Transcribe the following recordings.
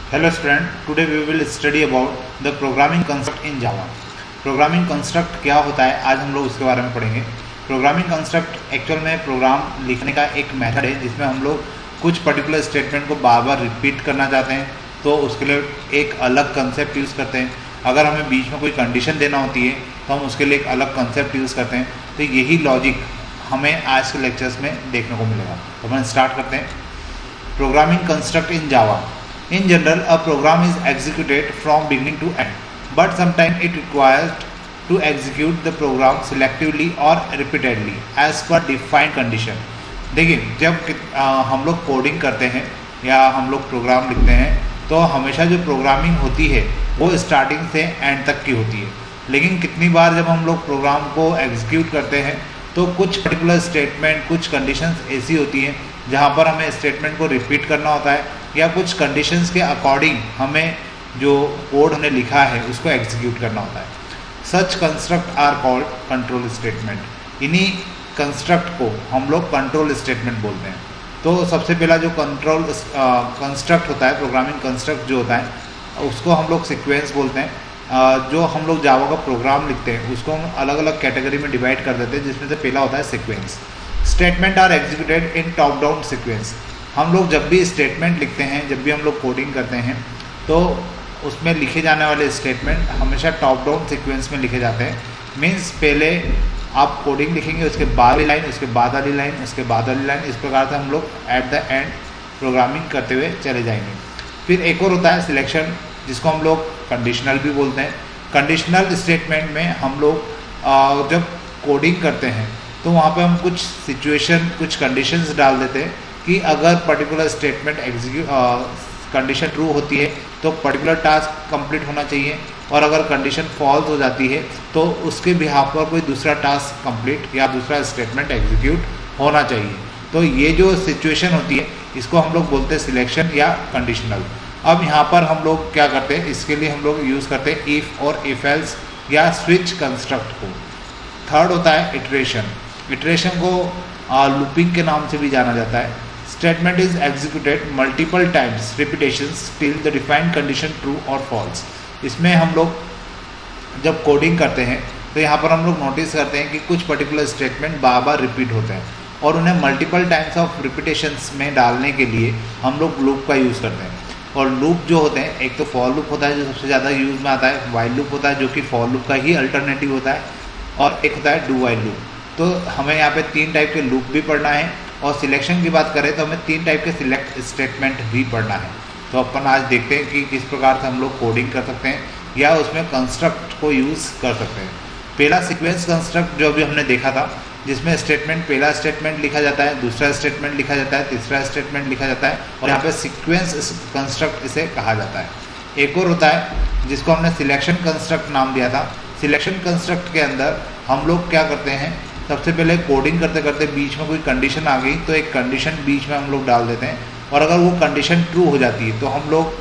Hello student, today we will study about the programming construct in Java. Programming construct क्या होता है आज हम लोग उसके बारे में पढ़ेंगे। प्रोग्रामिंग कंस्ट्रक्ट एक्चुअल में प्रोग्राम लिखने का एक मेथड है जिसमें हम लोग कुछ पर्टिकुलर स्टेटमेंट को बार बार रिपीट करना चाहते हैं तो उसके लिए एक अलग कंसेप्ट यूज़ करते हैं। अगर हमें बीच में कोई कंडीशन देना होती है तो हम उसके लिए एक अलग कंसेप्ट यूज़ करते हैं। तो यही लॉजिक हमें आज के लेक्चर्स में देखने को मिलेगा। तो हम स्टार्ट करते हैं। Programming construct in Java. In general, a program is executed from beginning to end, but sometimes it requires to execute the program selectively or repeatedly as per defined condition. देखिए, जब हम लोग कोडिंग करते हैं या हम लोग प्रोग्राम लिखते हैं तो हमेशा जो प्रोग्रामिंग होती है वो स्टार्टिंग से एंड तक की होती है। लेकिन कितनी बार जब हम लोग प्रोग्राम को एग्जीक्यूट करते हैं तो कुछ पर्टिकुलर स्टेटमेंट, कुछ कंडीशंस ऐसी होती हैं जहाँ पर हमें स्टेटमेंट को रिपीट करना होता है या कुछ कंडीशंस के अकॉर्डिंग हमें जो कोड हमने लिखा है उसको एग्जीक्यूट करना होता है। Such construct are called control statement. इन्हीं कंस्ट्रक्ट को हम लोग कंट्रोल स्टेटमेंट बोलते हैं। तो सबसे पहला जो कंट्रोल कंस्ट्रक्ट होता है, प्रोग्रामिंग कंस्ट्रक्ट जो होता है उसको हम लोग सीक्वेंस बोलते हैं। जो हम लोग जावा का प्रोग्राम लिखते हैं उसको हम अलग अलग कैटेगरी में डिवाइड कर देते हैं, जिसमें से पहला होता है sequence. Statement are executed in top down sequence. हम लोग जब भी स्टेटमेंट लिखते हैं, जब भी हम लोग कोडिंग करते हैं तो उसमें लिखे जाने वाले स्टेटमेंट हमेशा टॉप डाउन सीक्वेंस में लिखे जाते हैं। मीन्स पहले आप कोडिंग लिखेंगे, उसके बाद वाली लाइन, उसके बाद वाली लाइन, उसके बाद वाली लाइन, इस प्रकार से हम लोग एट द एंड प्रोग्रामिंग करते हुए चले जाएंगे। फिर एक और होता है सिलेक्शन, जिसको हम लोग कंडीशनल भी बोलते हैं। कंडीशनल स्टेटमेंट में हम लोग जब कोडिंग करते हैं तो वहाँ पे हम कुछ सिचुएशन, कुछ कंडीशंस डाल देते हैं कि अगर पर्टिकुलर स्टेटमेंट कंडीशन ट्रू होती है तो पर्टिकुलर टास्क कंप्लीट होना चाहिए, और अगर कंडीशन फॉल्स हो जाती है तो उसके बिहाफ पर कोई दूसरा टास्क कंप्लीट या दूसरा स्टेटमेंट एग्जीक्यूट होना चाहिए। तो ये जो सिचुएशन होती है इसको हम लोग बोलते हैं सिलेक्शन या कंडीशनल। अब यहाँ पर हम लोग क्या करते हैं, इसके लिए हम लोग यूज़ करते हैं इफ़ और इफ एल्स या स्विच कंस्ट्रक्ट को। थर्ड होता है इटरेशन। इटरेशन को लूपिंग के नाम से भी जाना जाता है। Statement is executed multiple times repetitions till the defined condition true और फॉल्स। इसमें हम लोग जब कोडिंग करते हैं तो यहाँ पर हम लोग नोटिस करते हैं कि कुछ पर्टिकुलर स्टेटमेंट बार बार रिपीट होते हैं और उन्हें मल्टीपल टाइम्स ऑफ रिपीटेशंस में डालने के लिए हम लोग लूप का यूज़ करते हैं। और लूप जो होते हैं, एक तो फॉर लूप होता है जो सबसे ज़्यादा यूज़ में आता है, वाइल लूप होता है जो कि फॉर लूप का ही अल्टरनेटिव होता है, और एक होता है डू वाइल लूप। तो हमें यहाँ पे 3 टाइप के लूप भी पढ़ना है, और सिलेक्शन की बात करें तो हमें 3 टाइप के सिलेक्ट स्टेटमेंट भी पढ़ना है। तो अपन आज देखते हैं कि किस प्रकार से हम लोग कोडिंग कर सकते हैं या उसमें कंस्ट्रक्ट को यूज़ कर सकते हैं। पहला सीक्वेंस कंस्ट्रक्ट जो अभी हमने देखा था, जिसमें स्टेटमेंट, पहला स्टेटमेंट लिखा जाता है, दूसरा स्टेटमेंट लिखा जाता है, तीसरा स्टेटमेंट लिखा जाता है, और यहाँ पे सीक्वेंस कंस्ट्रक्ट इसे कहा जाता है। एक और होता है जिसको हमने सिलेक्शन कंस्ट्रक्ट नाम दिया था। सिलेक्शन कंस्ट्रक्ट के अंदर हम लोग क्या करते हैं, सबसे पहले कोडिंग करते करते बीच में कोई कंडीशन आ गई तो एक कंडीशन बीच में हम लोग डाल देते हैं, और अगर वो कंडीशन ट्रू हो जाती है तो हम लोग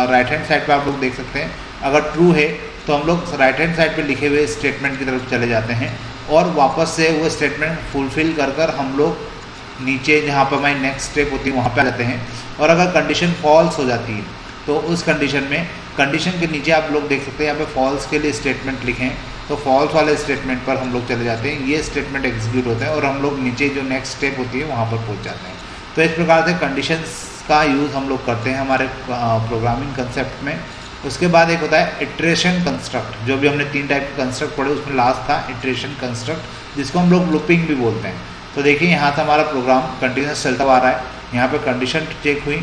राइट हैंड साइड पे आप लोग देख सकते हैं, अगर ट्रू है तो हम लोग राइट हैंड साइड पे लिखे हुए स्टेटमेंट की तरफ चले जाते हैं और वापस से वो स्टेटमेंट फुलफिल कर कर हम लोग नीचे जहाँ पर हमारी नेक्स्ट स्टेप होती है वहाँ पे आ जाते हैं। और अगर कंडीशन फॉल्स हो जाती है तो उस कंडीशन में, कंडीशन के नीचे आप लोग देख सकते हैं यहाँ पे फॉल्स के लिए स्टेटमेंट लिखें, तो फॉल्स वाले स्टेटमेंट पर हम लोग चले जाते हैं, ये स्टेटमेंट एग्जीक्यूट होते हैं और हम लोग नीचे जो नेक्स्ट स्टेप होती है वहाँ पर पहुँच जाते हैं। तो इस प्रकार से कंडीशंस का यूज़ हम लोग करते हैं हमारे प्रोग्रामिंग कंसेप्ट में। उसके बाद एक होता है इटरेशन कंस्ट्रक्ट, जो भी हमने 3 टाइप के कंस्ट्रक्ट पढ़े उसमें लास्ट था इटरेशन कंस्ट्रक्ट, जिसको हम लोग लूपिंग भी बोलते हैं। तो देखिए यहाँ से हमारा प्रोग्राम कंटिन्यूस चलता आ रहा है, यहाँ पर कंडीशन चेक हुई,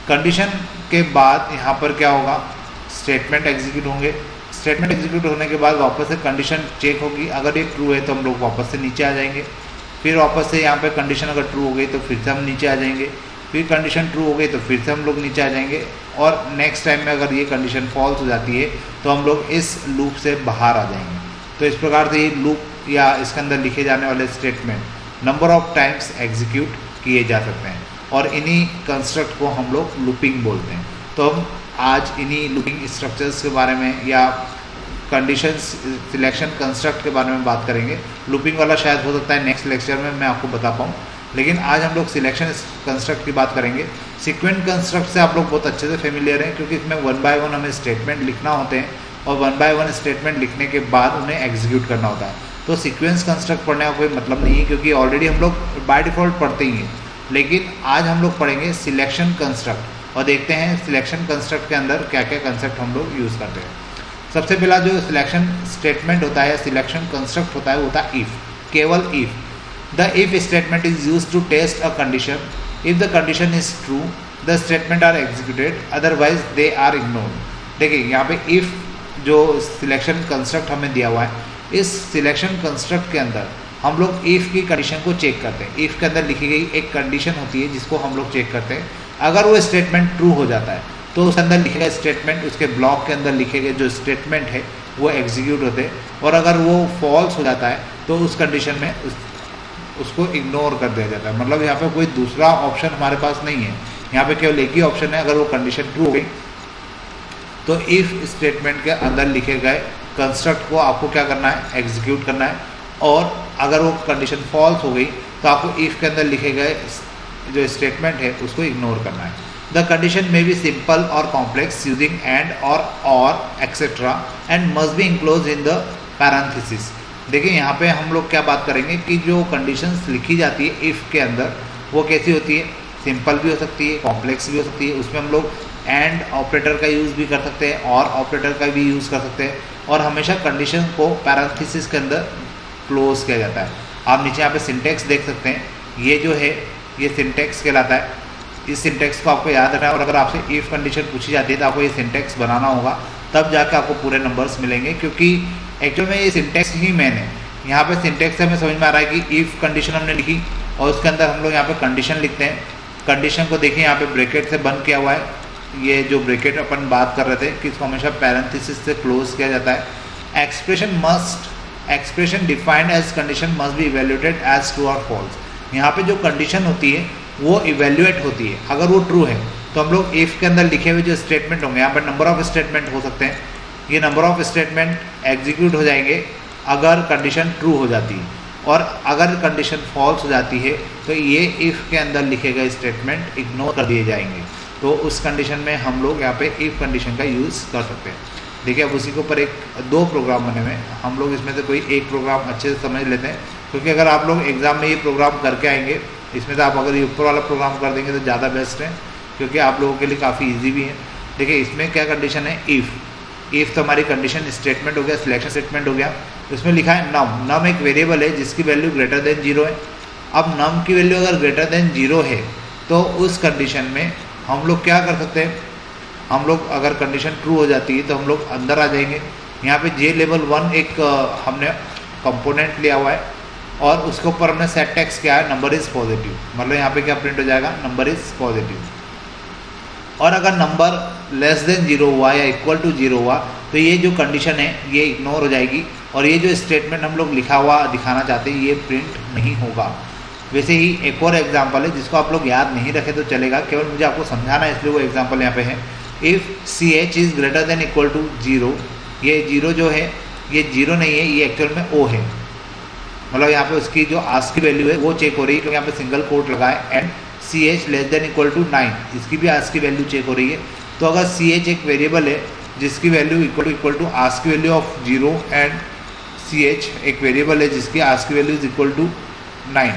कंडीशन के बाद यहाँ पर क्या होगा, स्टेटमेंट एग्जीक्यूट होंगे, स्टेटमेंट एग्जीक्यूट होने के बाद वापस से कंडीशन चेक होगी, अगर ये ट्रू है तो हम लोग वापस से नीचे आ जाएंगे, फिर वापस से यहाँ पे कंडीशन अगर ट्रू हो गई तो फिर से हम नीचे आ जाएंगे, फिर कंडीशन ट्रू हो गई तो फिर से हम लोग नीचे आ जाएंगे, और नेक्स्ट टाइम में अगर ये कंडीशन फॉल्स हो जाती है तो हम लोग इस लूप से बाहर आ जाएंगे। तो इस प्रकार से ये लूप या इसके अंदर लिखे जाने वाले statement number of times execute किए जा सकते हैं, और इन्हीं कंस्ट्रक्ट को हम लोग लूपिंग बोलते हैं। तो हम आज इन्हीं लूपिंग स्ट्रक्चर्स के बारे में या कंडीशंस सिलेक्शन कंस्ट्रक्ट के बारे में बात करेंगे। लूपिंग वाला शायद हो सकता है नेक्स्ट लेक्चर में मैं आपको बता पाऊँ। लेकिन आज हम लोग सिलेक्शन कंस्ट्रक्ट की बात करेंगे। सीक्वेंस कंस्ट्रक्ट से आप लोग बहुत अच्छे से फेमिलियर हैं, क्योंकि इसमें 1 बाय 1 हमें स्टेटमेंट लिखना होते हैं और 1 बाय 1 स्टेटमेंट लिखने के बाद उन्हें एग्जीक्यूट करना होता है। तो सीक्वेंस कंस्ट्रक्ट पढ़ने का कोई मतलब नहीं है, क्योंकि ऑलरेडी हम लोग बाय डिफ़ॉल्ट पढ़ते ही हैं। लेकिन आज हम लोग पढ़ेंगे सिलेक्शन कंस्ट्रक्ट और देखते हैं सिलेक्शन कंस्ट्रक्ट के अंदर क्या क्या कंसेप्ट हम लोग यूज़ करते हैं। सबसे पहला जो सिलेक्शन स्टेटमेंट होता है या सिलेक्शन कंस्ट्रक्ट होता है वो होता है इफ़, केवल if. The if statement is use to test a condition. If the condition is true the statement are executed, otherwise they are ignored. देखिए यहाँ पे इफ़ जो सिलेक्शन कंस्ट्रक्ट हमें दिया हुआ है, इस सिलेक्शन कंस्ट्रक्ट के अंदर हम लोग इफ़ की कंडीशन को चेक करते हैं। इफ़ के अंदर लिखी गई एक कंडीशन होती है जिसको हम लोग चेक करते हैं। अगर वो स्टेटमेंट ट्रू हो जाता है तो उस अंदर लिखे गए स्टेटमेंट, उसके ब्लॉक के अंदर लिखे गए जो स्टेटमेंट है वो एग्जीक्यूट होते हैं, और अगर वो फॉल्स हो जाता है तो उस कंडीशन में उसको इग्नोर कर दिया जाता है। मतलब यहाँ पे कोई दूसरा ऑप्शन हमारे पास नहीं है, यहाँ पे केवल एक ही ऑप्शन है। अगर वो कंडीशन ट्रू हो गई तो इफ़ स्टेटमेंट के अंदर लिखे गए कंस्ट्रक्ट को आपको क्या करना है, एग्जीक्यूट करना है। और अगर वो कंडीशन फॉल्स हो गई तो आपको इफ़ के अंदर लिखे गए जो स्टेटमेंट है उसको इग्नोर करना है। The condition may be simple और कॉम्प्लेक्स यूजिंग एंड और etcetera and must be enclose in the parenthesis. देखिए यहाँ पे हम लोग क्या बात करेंगे कि जो कंडीशंस लिखी जाती है इफ़ के अंदर वो कैसी होती है, सिंपल भी हो सकती है, कॉम्प्लेक्स भी हो सकती है। उसमें हम लोग एंड ऑपरेटर का यूज़ भी कर सकते हैं और ऑपरेटर का भी यूज़ कर सकते हैं, और हमेशा कंडीशन को पैरेंथेसिस के अंदर क्लोज किया जाता है। आप नीचे यहाँ पे सिंटेक्स देख सकते हैं, ये जो है ये सिंटेक्स कहलाता है। इस सिंटेक्स को आपको याद रखना है, और अगर आपसे इफ़ कंडीशन पूछी जाती है तो आपको ये सिंटेक्स बनाना होगा, तब जाके आपको पूरे नंबर्स मिलेंगे, क्योंकि एक्चुअल में ये सिंटेक्स ही मेन है। यहाँ पे सिंटेक्स से हमें समझ में आ रहा है कि इफ़ कंडीशन हमने लिखी और उसके अंदर हम लोग यहाँ पे कंडीशन लिखते हैं। कंडीशन को देखिए यहाँ पे ब्रैकेट से बंद किया हुआ है। ये जो ब्रैकेट अपन बात कर रहे थे कि इसको हमेशा पैरेंथेसिस से क्लोज किया जाता है। Expression defined as condition must be evaluated as true और फॉल्स। यहाँ पे जो कंडीशन होती है वो इवेल्युएट होती है। अगर वो ट्रू है तो हम लोग इफ़ के अंदर लिखे हुए जो स्टेटमेंट होंगे, यहाँ पर नंबर ऑफ स्टेटमेंट हो सकते हैं, ये नंबर ऑफ स्टेटमेंट एग्जीक्यूट हो जाएंगे अगर कंडीशन ट्रू हो जाती है, और अगर कंडीशन फॉल्स हो जाती है तो ये इफ़ के अंदर लिखे गए स्टेटमेंट इग्नोर कर दिए जाएंगे। तो उस कंडीशन में हम लोग यहाँ पे इफ़ कंडीशन का यूज़ कर सकते हैं। देखिए अब उसी के ऊपर दो प्रोग्राम बने हुए हैं, हम लोग इसमें से कोई एक प्रोग्राम अच्छे से समझ लेते हैं, क्योंकि अगर आप लोग एग्ज़ाम में ये प्रोग्राम करके आएंगे, इसमें से आप अगर ये ऊपर वाला प्रोग्राम कर देंगे तो ज़्यादा बेस्ट है, क्योंकि आप लोगों के लिए काफ़ी ईजी भी है। देखिए इसमें क्या कंडीशन है, इफ़ तो हमारी कंडीशन स्टेटमेंट हो गया, सिलेक्शन स्टेटमेंट हो गया। इसमें लिखा है नम एक वेरिएबल है जिसकी वैल्यू ग्रेटर देन 0 है। अब नम की वैल्यू अगर ग्रेटर देन 0 है तो उस कंडीशन में हम लोग क्या कर सकते हैं, हम लोग अगर कंडीशन ट्रू हो जाती है तो हम लोग अंदर आ जाएंगे। यहाँ पे जे लेवल 1 एक हमने कंपोनेंट लिया हुआ है और उसके ऊपर हमने सेट टेक्स्ट किया है नंबर इज़ पॉजिटिव। मतलब यहाँ पे क्या प्रिंट हो जाएगा, नंबर इज़ पॉजिटिव। और अगर नंबर लेस देन 0 हुआ या इक्वल टू 0 हुआ तो ये जो कंडीशन है ये इग्नोर हो जाएगी, और ये जो स्टेटमेंट हम लोग लिखा हुआ दिखाना चाहते हैं ये प्रिंट नहीं होगा। वैसे ही एक और एग्जांपल है जिसको आप लोग याद नहीं रखे तो चलेगा, केवल मुझे आपको समझाना है इसलिए वो एग्जांपल यहाँ पे है। If CH is greater than equal to 0, ये 0 जो है ये 0 नहीं है, ये एक्चुअल में O है। मतलब यहाँ पे उसकी जो आस्क की वैल्यू है वो चेक हो रही है, क्योंकि यहाँ पे सिंगल कोट लगा है। And CH less than equal to 9, इसकी भी आस्क की वैल्यू चेक हो रही है। तो अगर CH एक वेरिएबल है जिसकी वैल्यू इक्वल टू आस्क की वैल्यू ऑफ 0 एंड CH एक वेरिएबल है जिसकी आस्क की वैल्यू इज इक्वल टू 9,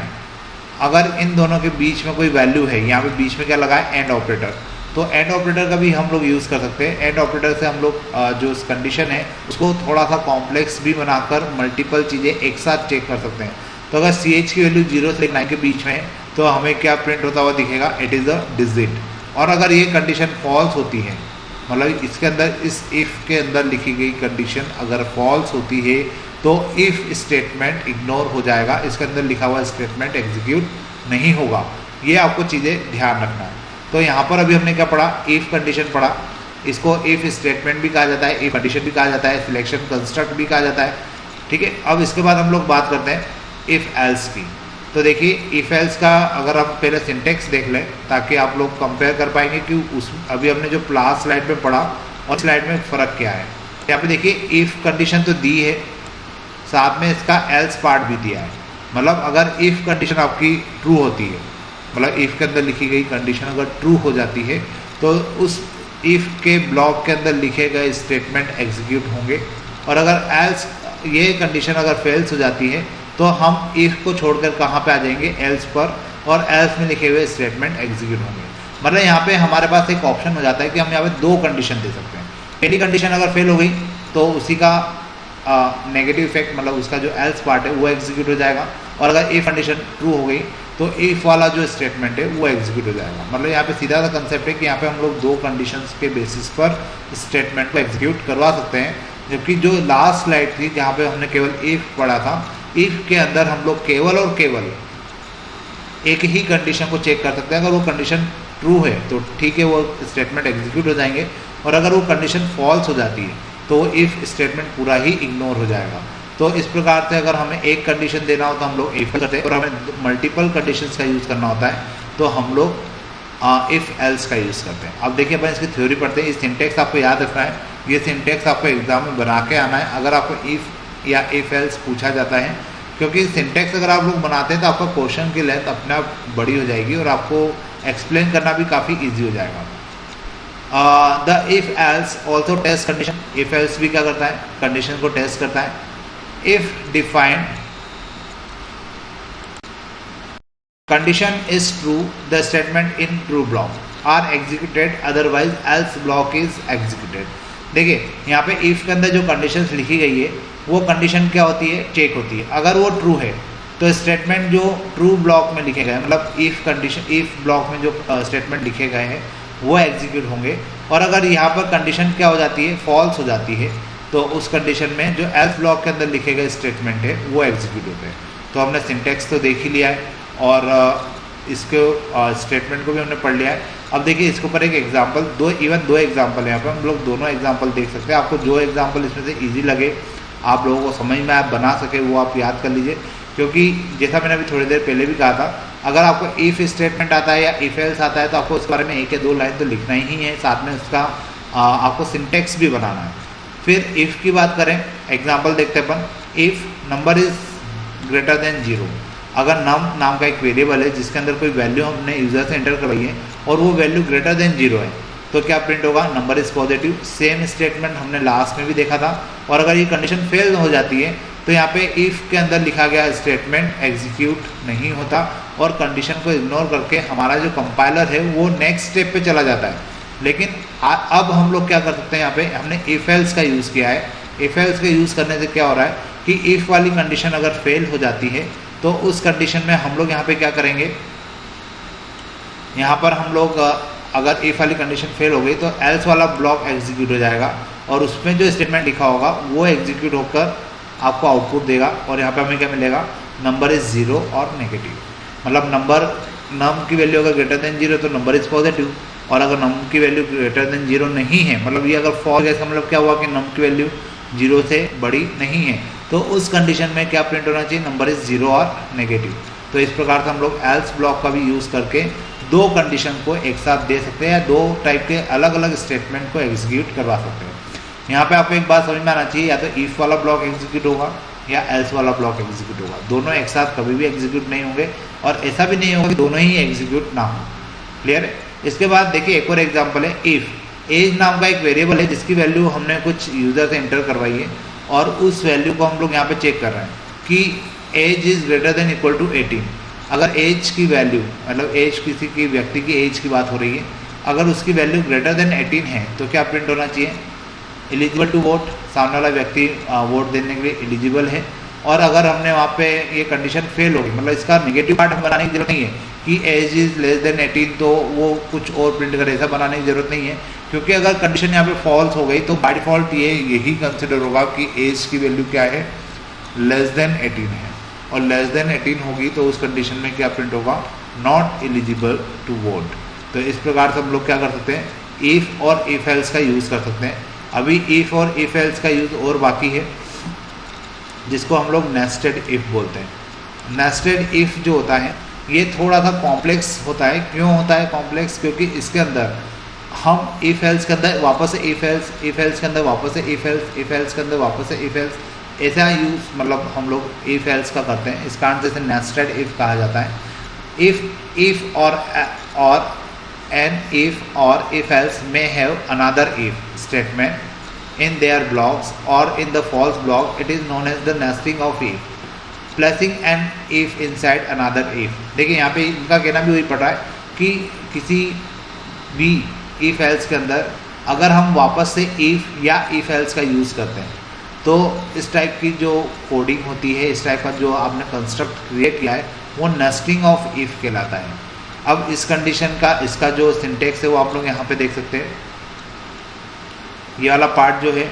अगर इन दोनों के बीच में कोई वैल्यू है, यहाँ पे बीच में क्या लगा है, एंड ऑपरेटर, तो एंड ऑपरेटर का भी हम लोग यूज़ कर सकते हैं। एंड ऑपरेटर से हम लोग जो कंडीशन है उसको थोड़ा सा कॉम्प्लेक्स भी बनाकर मल्टीपल चीज़ें एक साथ चेक कर सकते हैं। तो अगर CH की वैल्यू 0 से 9 के बीच में है तो हमें क्या प्रिंट होता हुआ दिखेगा, इट इज़ अ डिजिट। और अगर ये कंडीशन फॉल्स होती है, मतलब इसके अंदर इस इफ़ के अंदर लिखी गई कंडीशन अगर फॉल्स होती है तो इफ़ स्टेटमेंट इग्नोर हो जाएगा, इसके अंदर लिखा हुआ स्टेटमेंट एग्जीक्यूट नहीं होगा। ये आपको चीज़ें ध्यान रखना है। तो यहाँ पर अभी हमने क्या पढ़ा, इफ़ कंडीशन पढ़ा, इसको इफ़ स्टेटमेंट भी कहा जाता है, इफ़ कंडीशन भी कहा जाता है, सिलेक्शन कंस्ट्रक्ट भी कहा जाता है। ठीक है, अब इसके बाद हम लोग बात करते हैं इफ़ एल्स की। तो देखिए इफ़ एल्स का अगर हम पहले सिंटेक्स देख लें ताकि आप लोग कंपेयर कर पाएंगे कि उस अभी हमने जो लास्ट स्लाइड में पढ़ा और स्लाइड में फ़र्क क्या है। यहाँ पे देखिए इफ़ कंडीशन तो दी है, साथ में इसका एल्स पार्ट भी दिया है। मतलब अगर इफ़ कंडीशन आपकी ट्रू होती है, मतलब इफ़ के अंदर लिखी गई कंडीशन अगर ट्रू हो जाती है तो उस इफ़ के ब्लॉक के अंदर लिखे गए स्टेटमेंट एग्जीक्यूट होंगे। और अगर एल्स ये कंडीशन अगर फेल्स हो जाती है तो हम इफ़ को छोड़कर कहाँ पे आ जाएंगे, एल्स पर, और एल्स में लिखे हुए स्टेटमेंट एग्जीक्यूट होंगे। मतलब यहाँ पे हमारे पास एक ऑप्शन हो जाता है कि हम यहाँ पे दो कंडीशन दे सकते हैं। पहली कंडीशन अगर फेल हो गई तो उसी का नेगेटिव इफेक्ट, मतलब उसका जो एल्स पार्ट है वो एग्जीक्यूट हो जाएगा, और अगर इफ कंडीशन ट्रू हो गई तो इफ वाला जो स्टेटमेंट है वो एग्जीक्यूट हो जाएगा। मतलब यहाँ पे सीधा सा कंसेप्ट है कि यहाँ पे हम लोग दो कंडीशंस के बेसिस पर स्टेटमेंट को एग्जीक्यूट करवा सकते हैं। जबकि जो लास्ट स्लाइड थी जहाँ पे हमने केवल इफ पढ़ा था, इफ के अंदर हम लोग केवल और केवल एक ही कंडीशन को चेक कर सकते हैं। अगर वो कंडीशन ट्रू है तो ठीक है, वो स्टेटमेंट एग्जीक्यूट हो जाएंगे, और अगर वो कंडीशन फॉल्स हो जाती है तो इफ़ स्टेटमेंट पूरा ही इग्नोर हो जाएगा। तो इस प्रकार से अगर हमें एक कंडीशन देना हो तो हम लोग इफ करते हैं, और हमें मल्टीपल कंडीशंस का यूज़ करना होता है तो हम लोग इफ़ एल्स का यूज़ करते हैं। अब देखिए अपन इसकी थ्योरी पढ़ते हैं। ये सिंटेक्स आपको याद रखना है, ये सिंटेक्स आपको एग्जाम में बना के आना है अगर आपको इफ़ या इफ़ एल्स पूछा जाता है, क्योंकि सिंटेक्स अगर आप लोग बनाते हैं तो आपका क्वेश्चन की लेंथ अपने आप बड़ी हो जाएगी और आपको एक्सप्लेन करना भी काफ़ी ईजी हो जाएगा। The if else also test condition. If else भी क्या करता है, कंडीशन को टेस्ट करता है। If defined condition is true the statement in true block are executed, otherwise else block is executed. देखिए यहाँ पे इफ के अंदर जो कंडीशंस लिखी गई है वो कंडीशन क्या होती है, चेक होती है। अगर वो ट्रू है तो स्टेटमेंट जो ट्रू ब्लॉक में लिखे गए, मतलब इफ कंडीशन इफ ब्लॉक में जो स्टेटमेंट लिखे गए हैं वो एग्जीक्यूट होंगे। और अगर यहाँ पर कंडीशन क्या हो जाती है, फॉल्स हो जाती है, तो उस कंडीशन में जो एल्स ब्लॉक के अंदर लिखे गए स्टेटमेंट है वो एग्जीक्यूट होते हैं। तो हमने सिंटेक्स तो देख ही लिया है और इसको स्टेटमेंट को भी हमने पढ़ लिया है। अब देखिए इसके ऊपर एक एग्जाम्पल, दो एग्जाम्पल है यहाँ पर, हम लोग दोनों एग्जाम्पल देख सकते हैं। आपको जो एग्जाम्पल इसमें से ईजी लगे, आप लोगों को समझ में आप बना सके, वो आप याद कर लीजिए। क्योंकि जैसा मैंने अभी थोड़ी देर पहले भी कहा था, अगर आपको इफ़ स्टेटमेंट आता है या इफ एल्स आता है तो आपको उस बारे में एक या दो लाइन तो लिखना ही है, साथ में उसका आपको सिंटेक्स भी बनाना है। फिर इफ़ की बात करें, एग्जांपल देखते हैं अपन। If number is greater than 0, अगर नम नाम का एक वेरिएबल है जिसके अंदर कोई वैल्यू हमने यूज़र से एंटर करवाई है और वो वैल्यू ग्रेटर देन 0 है, तो क्या प्रिंट होगा, number is positive. Same statement हमने लास्ट में भी देखा था। और अगर ये कंडीशन फेल हो जाती है तो यहाँ पे इफ़ के अंदर लिखा गया स्टेटमेंट एग्जीक्यूट नहीं होता और कंडीशन को इग्नोर करके हमारा जो कंपाइलर है वो नेक्स्ट स्टेप पे चला जाता है। लेकिन अब हम लोग क्या कर सकते हैं, यहाँ पे हमने इफ एल्स का यूज़ किया है। इफ एल्स के यूज़ करने से क्या हो रहा है कि इफ़ वाली कंडीशन अगर फेल हो जाती है तो उस कंडीशन में हम लोग यहाँ पे क्या करेंगे, यहाँ पर हम लोग अगर इफ़ वाली कंडीशन फेल हो गई तो एल्स वाला ब्लॉक एग्जीक्यूट हो जाएगा और उसमें जो स्टेटमेंट लिखा होगा वो एग्जीक्यूट होकर आपको आउटपुट देगा। और यहाँ पे हमें क्या मिलेगा, नंबर इज़ 0 और नेगेटिव। मतलब नम की वैल्यू अगर ग्रेटर देन 0 तो नंबर इज़ पॉजिटिव, और अगर नम की वैल्यू ग्रेटर देन 0 नहीं है, मतलब ये अगर फॉल्स है, इसका मतलब क्या हुआ कि नम की वैल्यू 0 से बड़ी नहीं है, तो उस कंडीशन में क्या प्रिंट होना चाहिए, नंबर इज़ 0 और नेगेटिव। तो इस प्रकार से हम लोग एल्स ब्लॉक का भी यूज़ करके दो कंडीशन को एक साथ दे सकते हैं या दो टाइप के अलग अलग स्टेटमेंट को एग्जीक्यूट करवा सकते हैं। यहाँ पे आपको एक बात समझ में आना चाहिए, या तो इफ़ वाला ब्लॉक एग्जीक्यूट होगा या एल्स वाला ब्लॉक एग्जीक्यूट होगा। दोनों एक साथ कभी भी एग्जीक्यूट नहीं होंगे और ऐसा भी नहीं होगा कि दोनों ही एग्जीक्यूट ना हो। क्लियर है। इसके बाद देखिए एक और एग्जांपल है, इफ़ एज नाम का एक वेरिएबल है जिसकी वैल्यू हमने कुछ यूज़र से एंटर करवाई है और उस वैल्यू को हम लोग यहाँ पे चेक कर रहे हैं कि age is greater than equal to 18। अगर एज की वैल्यू, मतलब एज किसी की व्यक्ति की एज की बात हो रही है, अगर उसकी वैल्यू ग्रेटर देन 18 है तो क्या प्रिंट होना चाहिए, एलिजिबल टू वोट, सामने वाला व्यक्ति वोट देने के लिए एलिजिबल है। और अगर हमने वहाँ पे ये कंडीशन फेल होगी, मतलब इसका नेगेटिव पार्ट हम बनाने की जरूरत नहीं है कि एज इज़ लेस देन 18 तो वो कुछ और प्रिंट करे, ऐसा बनाने की ज़रूरत नहीं है। क्योंकि अगर कंडीशन यहाँ पे फॉल्स हो गई तो बाय डिफ़ॉल्ट यही कंसिडर होगा कि एज की वैल्यू क्या है, लेस देन 18 है, और लेस देन 18 होगी तो उस कंडीशन में क्या प्रिंट होगा, नॉट एलिजिबल टू वोट। तो इस प्रकार से हम लोग क्या कर सकते हैं, इफ़ और इफ एल्स का यूज़ कर सकते हैं। अभी इफ़ और इफ एल्स का यूज़ और बाकी है जिसको हम लोग नेस्टेड इफ़ बोलते हैं। नेस्टेड इफ़ जो होता है ये थोड़ा सा कॉम्प्लेक्स होता है। क्यों होता है कॉम्प्लेक्स, क्योंकि इसके अंदर हम इफ़ एल्स के अंदर वापस से इफ़ एल्स, इफ़ एल्स के अंदर वापस से इफ़ एल्स, इफ़ एल्स के अंदर वापस से इफ़ एल्स, ऐसा यूज़ मतलब हम लोग इफ़ एल्स का करते हैं, इस कारण से इसे नेस्टेड इफ़ कहा जाता है। इफ़ और an if or if else may have another if statement in their blocks or in the false block. It is known as the nesting of if, placing an if inside another if. देखिए यहाँ पे इनका कहना भी वही पड़ रहा है कि किसी भी if else के अंदर अगर हम वापस से if या if else का यूज़ करते हैं तो इस टाइप की जो कोडिंग होती है, इस टाइप का जो आपने कंस्ट्रक्ट क्रिएट किया है वो नेस्टिंग ऑफ इफ़ कहलाता है। अब इस कंडीशन का इसका जो सिंटेक्स है वो आप लोग यहाँ पे देख सकते हैं। ये वाला पार्ट जो है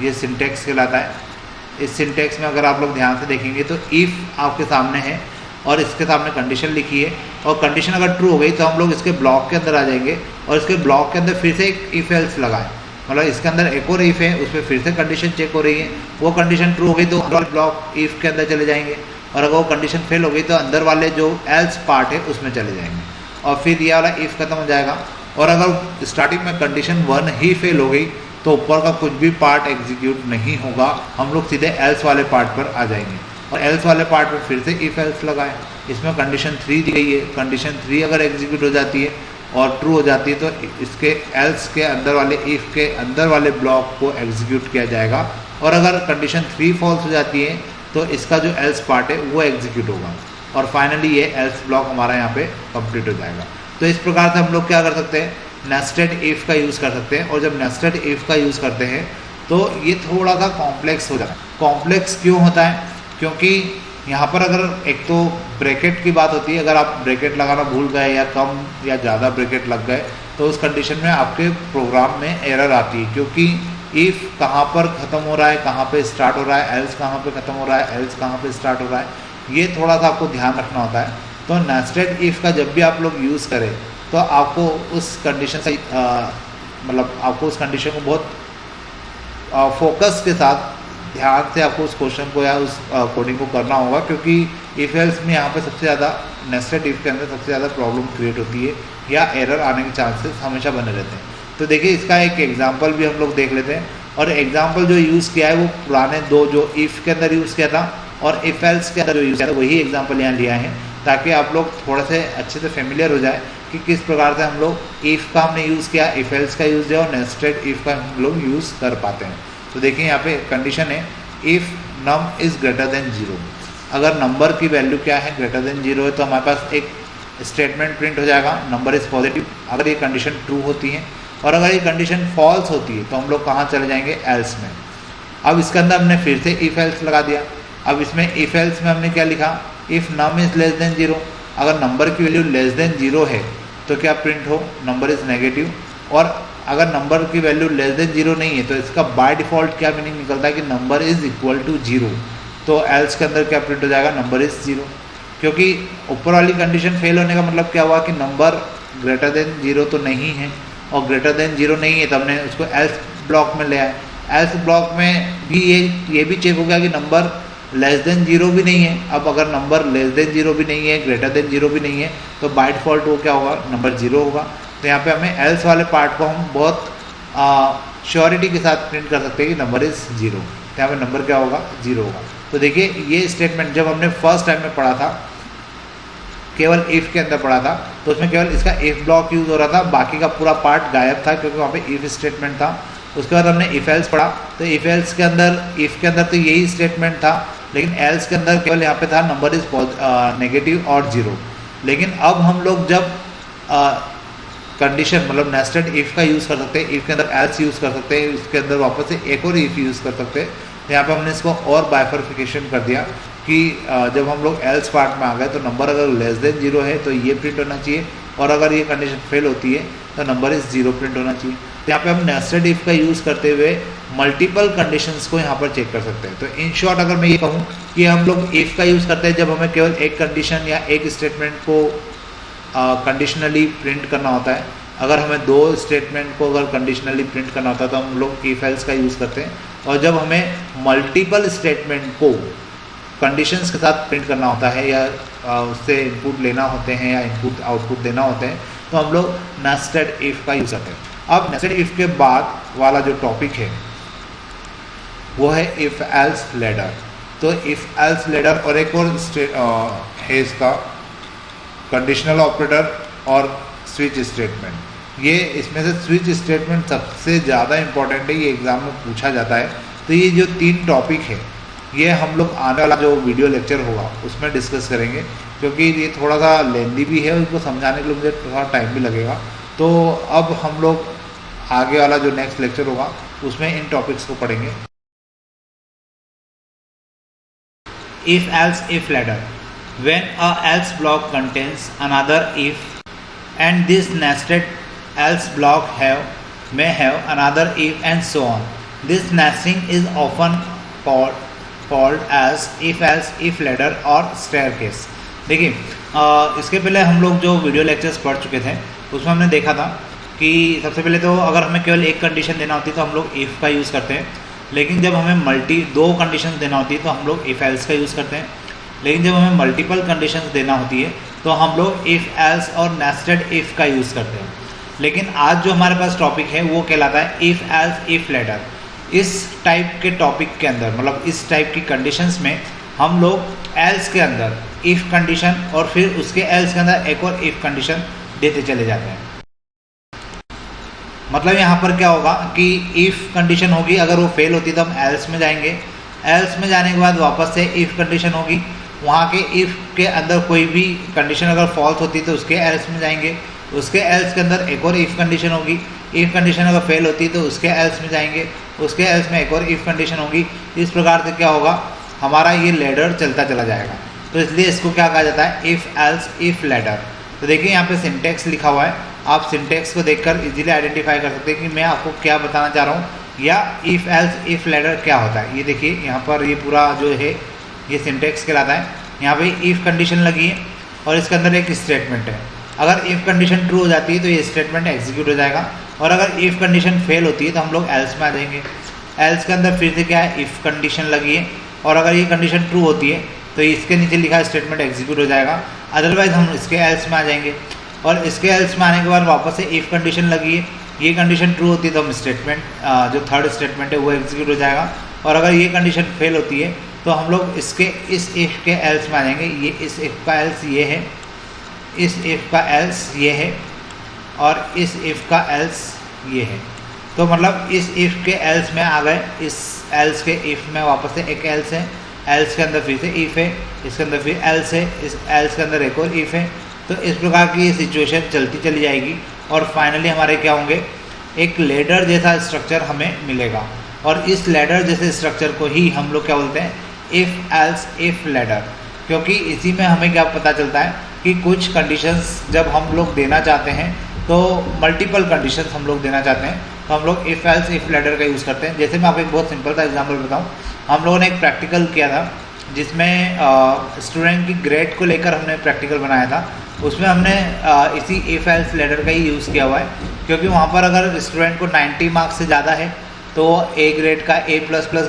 ये सिंटेक्स कहलाता है। इस सिंटेक्स में अगर आप लोग ध्यान से देखेंगे तो इफ़ आपके सामने है और इसके सामने कंडीशन लिखी है और कंडीशन अगर ट्रू हो गई तो हम लोग इसके ब्लॉक के अंदर आ जाएंगे और इसके ब्लॉक के अंदर फिर से एक इफ़ एल्स लगाएं, मतलब इसके अंदर एक और इफ़ है उसमें फिर से कंडीशन चेक हो रही है, वो कंडीशन ट्रू हो गई तो ब्लॉक इफ़ के अंदर चले जाएंगे और अगर वो कंडीशन फेल हो गई तो अंदर वाले जो एल्स पार्ट है उसमें चले जाएंगे और फिर ये वाला इफ़ खत्म हो जाएगा। और अगर स्टार्टिंग में कंडीशन 1 ही फेल हो गई तो ऊपर का कुछ भी पार्ट एग्जीक्यूट नहीं होगा, हम लोग सीधे एल्स वाले पार्ट पर आ जाएंगे और एल्स वाले पार्ट पर फिर से इफ़ एल्स लगाएं। इसमें कंडीशन 3 दी गई है, कंडीशन 3 अगर एग्जीक्यूट हो जाती है और ट्रू हो जाती है तो इसके एल्स के अंदर वाले इफ़ के अंदर वाले ब्लॉक को एग्जीक्यूट किया जाएगा और अगर कंडीशन 3 फॉल्स हो जाती है तो इसका जो एल्स पार्ट है वो एग्जीक्यूट होगा और फाइनली ये एल्स ब्लॉक हमारा यहाँ पे कंप्लीट हो जाएगा। तो इस प्रकार से हम लोग क्या कर सकते हैं, नेस्टेड इफ़ का यूज़ कर सकते हैं। और जब नेस्टेड इफ़ का यूज़ करते हैं तो ये थोड़ा सा कॉम्प्लेक्स हो जाता है। कॉम्प्लेक्स क्यों होता है, क्योंकि यहाँ पर अगर एक तो ब्रैकेट की बात होती है, अगर आप ब्रैकेट लगाना भूल गए या कम या ज़्यादा ब्रैकेट लग गए तो उस कंडीशन में आपके प्रोग्राम में एरर आती है, क्योंकि इफ़ कहाँ पर ख़त्म हो रहा है, कहाँ पे स्टार्ट हो रहा है, एल्स कहाँ पे ख़त्म हो रहा है, एल्स कहाँ पे स्टार्ट हो रहा है, ये थोड़ा सा आपको ध्यान रखना होता है। तो नेस्टेड इफ़ का जब भी आप लोग यूज़ करें तो आपको उस कंडीशन से मतलब आपको उस कंडीशन को बहुत फोकस के साथ ध्यान से आपको उस क्वेश्चन को या उस कोडिंग को करना होगा, क्योंकि इफ़ एल्स में यहाँ पे सबसे ज़्यादा नेस्टेड इफ़ के अंदर सबसे ज़्यादा प्रॉब्लम क्रिएट होती है या एरर आने के चांसेस हमेशा बने रहते हैं। तो देखिए इसका एक एग्जांपल भी हम लोग देख लेते हैं और एग्जांपल जो यूज़ किया है वो पुराने दो जो इफ़ के अंदर यूज़ किया था और इफ़ एल्स के अंदर जो यूज़ किया था वही एग्जांपल यहाँ लिया है, ताकि आप लोग थोड़ा से अच्छे से फेमिलियर हो जाए कि किस प्रकार से हम लोग इफ़ का हमने यूज़ किया, इफ़ एल्स का यूज़ किया और नेस्टेड इफ़ का हम लोग यूज़ कर पाते हैं। तो देखिए यहाँ पे कंडीशन है if num is greater than 0। अगर नंबर की वैल्यू क्या है, ग्रेटर देन 0 है तो हमारे पास एक स्टेटमेंट प्रिंट हो जाएगा, नंबर इज़ पॉजिटिव, अगर ये कंडीशन ट्रू होती है। और अगर ये कंडीशन फॉल्स होती है तो हम लोग कहाँ चले जाएंगे, एल्स में। अब इसके अंदर हमने फिर से इफ़ एल्स लगा दिया। अब इसमें इफ़ एल्स में हमने क्या लिखा, if num is less than 0। अगर नंबर की वैल्यू लेस देन 0 है तो क्या प्रिंट हो, नंबर इज़ नेगेटिव। और अगर नंबर की वैल्यू लेस देन 0 नहीं है तो इसका बाय डिफ़ॉल्ट क्या मीनिंग निकलता है कि नंबर इज़ इक्वल टू 0। तो एल्स के अंदर क्या प्रिंट हो जाएगा, नंबर इज़ 0, क्योंकि ऊपर वाली कंडीशन फेल होने का मतलब क्या हुआ कि नंबर ग्रेटर देन 0 तो नहीं है और ग्रेटर देन 0 नहीं है तो हमने उसको एल्स ब्लॉक में ले आए। एल्स ब्लॉक में भी ये भी चेक हो गया कि नंबर लेस देन 0 भी नहीं है। अब अगर नंबर लेस देन 0 भी नहीं है, ग्रेटर देन 0 भी नहीं है तो बाय डिफ़ॉल्ट वो क्या होगा, नंबर 0 होगा। तो यहाँ पे हमें एल्स वाले पार्ट को हम बहुत श्योरिटी के साथ प्रिंट कर सकते हैं कि नंबर इज़ 0। तो यहाँ पे नंबर क्या होगा, 0 होगा। तो देखिए ये स्टेटमेंट जब हमने फर्स्ट टाइम में पढ़ा था, केवल इफ़ के अंदर पढ़ा था, तो उसमें केवल इसका इफ़ ब्लॉक यूज़ हो रहा था, बाकी का पूरा पार्ट गायब था क्योंकि वहाँ पे इफ़ स्टेटमेंट था। उसके बाद हमने इफ़ एल्स पढ़ा, तो इफ़ एल्स के अंदर इफ़ के अंदर तो यही स्टेटमेंट था, लेकिन एल्स के अंदर केवल यहाँ पे था नंबर इज़ नेगेटिव और 0। लेकिन अब हम लोग जब कंडीशन मतलब नेस्टेड इफ़ का यूज़ कर सकते हैं, इफ़ के अंदर एल्स यूज़ कर सकते हैं, उसके अंदर वापस से एक और इफ़ यूज़ कर सकते हैं। तो यहाँ पे हमने इसको और बाइफर्फिकेशन कर दिया कि जब हम लोग एल्स पार्ट में आ गए तो नंबर अगर लेस देन 0 है तो ये प्रिंट होना चाहिए, और अगर ये कंडीशन फेल होती है तो नंबर इज़ 0 प्रिंट होना चाहिए। तो यहाँ पे हम नेस्टेड इफ़ का यूज़ करते हुए मल्टीपल कंडीशंस को यहाँ पर चेक कर सकते हैं। तो इन शॉर्ट अगर मैं ये कहूँ कि हम लोग इफ़ का यूज़ करते हैं जब हमें केवल एक कंडीशन या एक स्टेटमेंट को कंडीशनली प्रिंट करना होता है। अगर हमें दो स्टेटमेंट को अगर कंडीशनली प्रिंट करना होता है तो हम लोग इफ़ एल्स का यूज़ करते हैं, और जब हमें मल्टीपल स्टेटमेंट को कंडीशंस के साथ प्रिंट करना होता है या उससे इनपुट लेना होते हैं या इनपुट आउटपुट देना होते हैं तो हम लोग नेस्टेड इफ़ का यूज़ करते हैं। अब नेस्टेड इफ़ के बाद वाला जो टॉपिक है वो है इफ़ एल्स लेडर। तो इफ़ एल्स लेडर और एक और है इसका कंडीशनल ऑपरेटर और स्विच स्टेटमेंट। ये इसमें से स्विच स्टेटमेंट सबसे ज़्यादा इम्पोर्टेंट है, ये एग्ज़ाम में पूछा जाता है। तो ये जो 3 टॉपिक है ये हम लोग आने वाला जो वीडियो लेक्चर होगा उसमें डिस्कस करेंगे, क्योंकि ये थोड़ा सा लेंदी भी है और इसको समझाने के लिए मुझे थोड़ा टाइम भी लगेगा। तो अब हम लोग आगे वाला जो नेक्स्ट लेक्चर होगा उसमें इन टॉपिक्स को पढ़ेंगे। If else if ladder, when a else block contains another if and this nested else block may have another if and so on. This nesting is often called as if else if ladder or staircase. देखिए इसके पहले हम लोग जो video lectures पढ़ चुके थे उसमें हमने देखा था कि सबसे पहले तो अगर हमें केवल एक कंडीशन देना होती है तो हम लोग इफ़ का यूज़ करते हैं, लेकिन जब हमें दो कंडीशंस देना होती है तो हम लोग इफ़ एल्स का यूज़ करते हैं, लेकिन जब हमें मल्टीपल कंडीशंस देना होती है तो हम लोग इफ़ एल्स और नेस्टेड इफ़ का यूज़ करते हैं। लेकिन आज जो हमारे पास टॉपिक है वो कहलाता है इफ़ एल्स इफ़ लेडर। इस टाइप के टॉपिक के अंदर मतलब इस टाइप की कंडीशंस में हम लोग एल्स के अंदर इफ़ कंडीशन और फिर उसके एल्स के अंदर एक और इफ़ कंडीशन देते चले जाते हैं। मतलब यहाँ पर क्या होगा कि इफ़ कंडीशन होगी, अगर वो फेल होती तो हम एल्स में जाएंगे, एल्स में जाने के बाद वापस से इफ़ कंडीशन होगी, वहाँ के इफ़ के अंदर कोई भी कंडीशन अगर फॉल्स होती तो उसके एल्स में जाएंगे, उसके एल्स के अंदर एक और इफ़ कंडीशन होगी, इफ़ कंडीशन अगर फेल होती तो उसके एल्स में जाएंगे, उसके एल्स में एक और इफ़ कंडीशन होगी। इस प्रकार से क्या होगा, हमारा ये लेडर चलता चला जाएगा। तो इसलिए इसको क्या कहा जाता है, इफ़ एल्स इफ़ लेडर। तो देखिए यहाँ पे सिंटेक्स लिखा हुआ है, आप सिंटेक्स को देखकर इजीली आइडेंटिफाई कर सकते हैं कि मैं आपको क्या बताना चाह रहा हूँ या इफ़ एल्स इफ़ लेडर क्या होता है। ये देखिए यहाँ पर ये पूरा जो है ये सिंटेक्स कहलाता है। यहाँ पे इफ़ कंडीशन लगी है और इसके अंदर एक स्टेटमेंट है। अगर इफ़ कंडीशन ट्रू हो जाती है तो ये स्टेटमेंट एग्जीक्यूट हो जाएगा, और अगर इफ़ कंडीशन फेल होती है तो हम लोग एल्स में आ जाएंगे। एल्स के अंदर फिर से क्या है, इफ़ कंडीशन लगी है, और अगर ये कंडीशन ट्रू होती है तो इसके नीचे लिखा स्टेटमेंट एग्जीक्यूट हो जाएगा, अदरवाइज हम इसके एल्स में आ जाएंगे। और इसके एल्स में आने के बाद वापस से इफ़ कंडीशन लगी है, ये कंडीशन ट्रू होती है तो हम स्टेटमेंट जो थर्ड स्टेटमेंट है वो एग्जीक्यूट हो जाएगा, और अगर ये कंडीशन फेल होती है तो हम लोग इसके इस इफ़ के एल्स में आ जाएंगे। ये इस इफ़ का एल्स ये है, इस इफ़ का एल्स ये है, और इस इफ़ का एल्स ये है। तो मतलब इस इफ़ के एल्स में आ गए, इस एल्स के इफ़ में वापस से एक एल्स है, एल्स के अंदर फिर से इफ़ है, इसके अंदर फिर एल्स है, इस एल्स के अंदर एक और इफ़ है। तो इस प्रकार की ये सिचुएशन चलती चली जाएगी और फाइनली हमारे क्या होंगे, एक लेडर जैसा स्ट्रक्चर हमें मिलेगा। और इस लेडर जैसे स्ट्रक्चर को ही हम लोग क्या बोलते हैं, इफ़ एल्स इफ़ लेडर, क्योंकि इसी में हमें क्या पता चलता है कि कुछ कंडीशंस जब हम लोग देना चाहते हैं तो मल्टीपल कंडीशंस हम लोग देना चाहते हैं तो हम लोग इफ़ एल्स इफ़ लेडर का यूज़ करते हैं। जैसे मैं आपको एक बहुत सिंपल सा एग्जांपल बताऊं, हम लोगों ने एक प्रैक्टिकल किया था जिसमें स्टूडेंट की ग्रेड को लेकर हमने प्रैक्टिकल बनाया था। उसमें हमने इसी इफ़ एल्स लेडर का ही यूज़ किया हुआ है, क्योंकि वहाँ पर अगर स्टूडेंट को 90 मार्क्स से ज़्यादा है तो ए ग्रेड का A++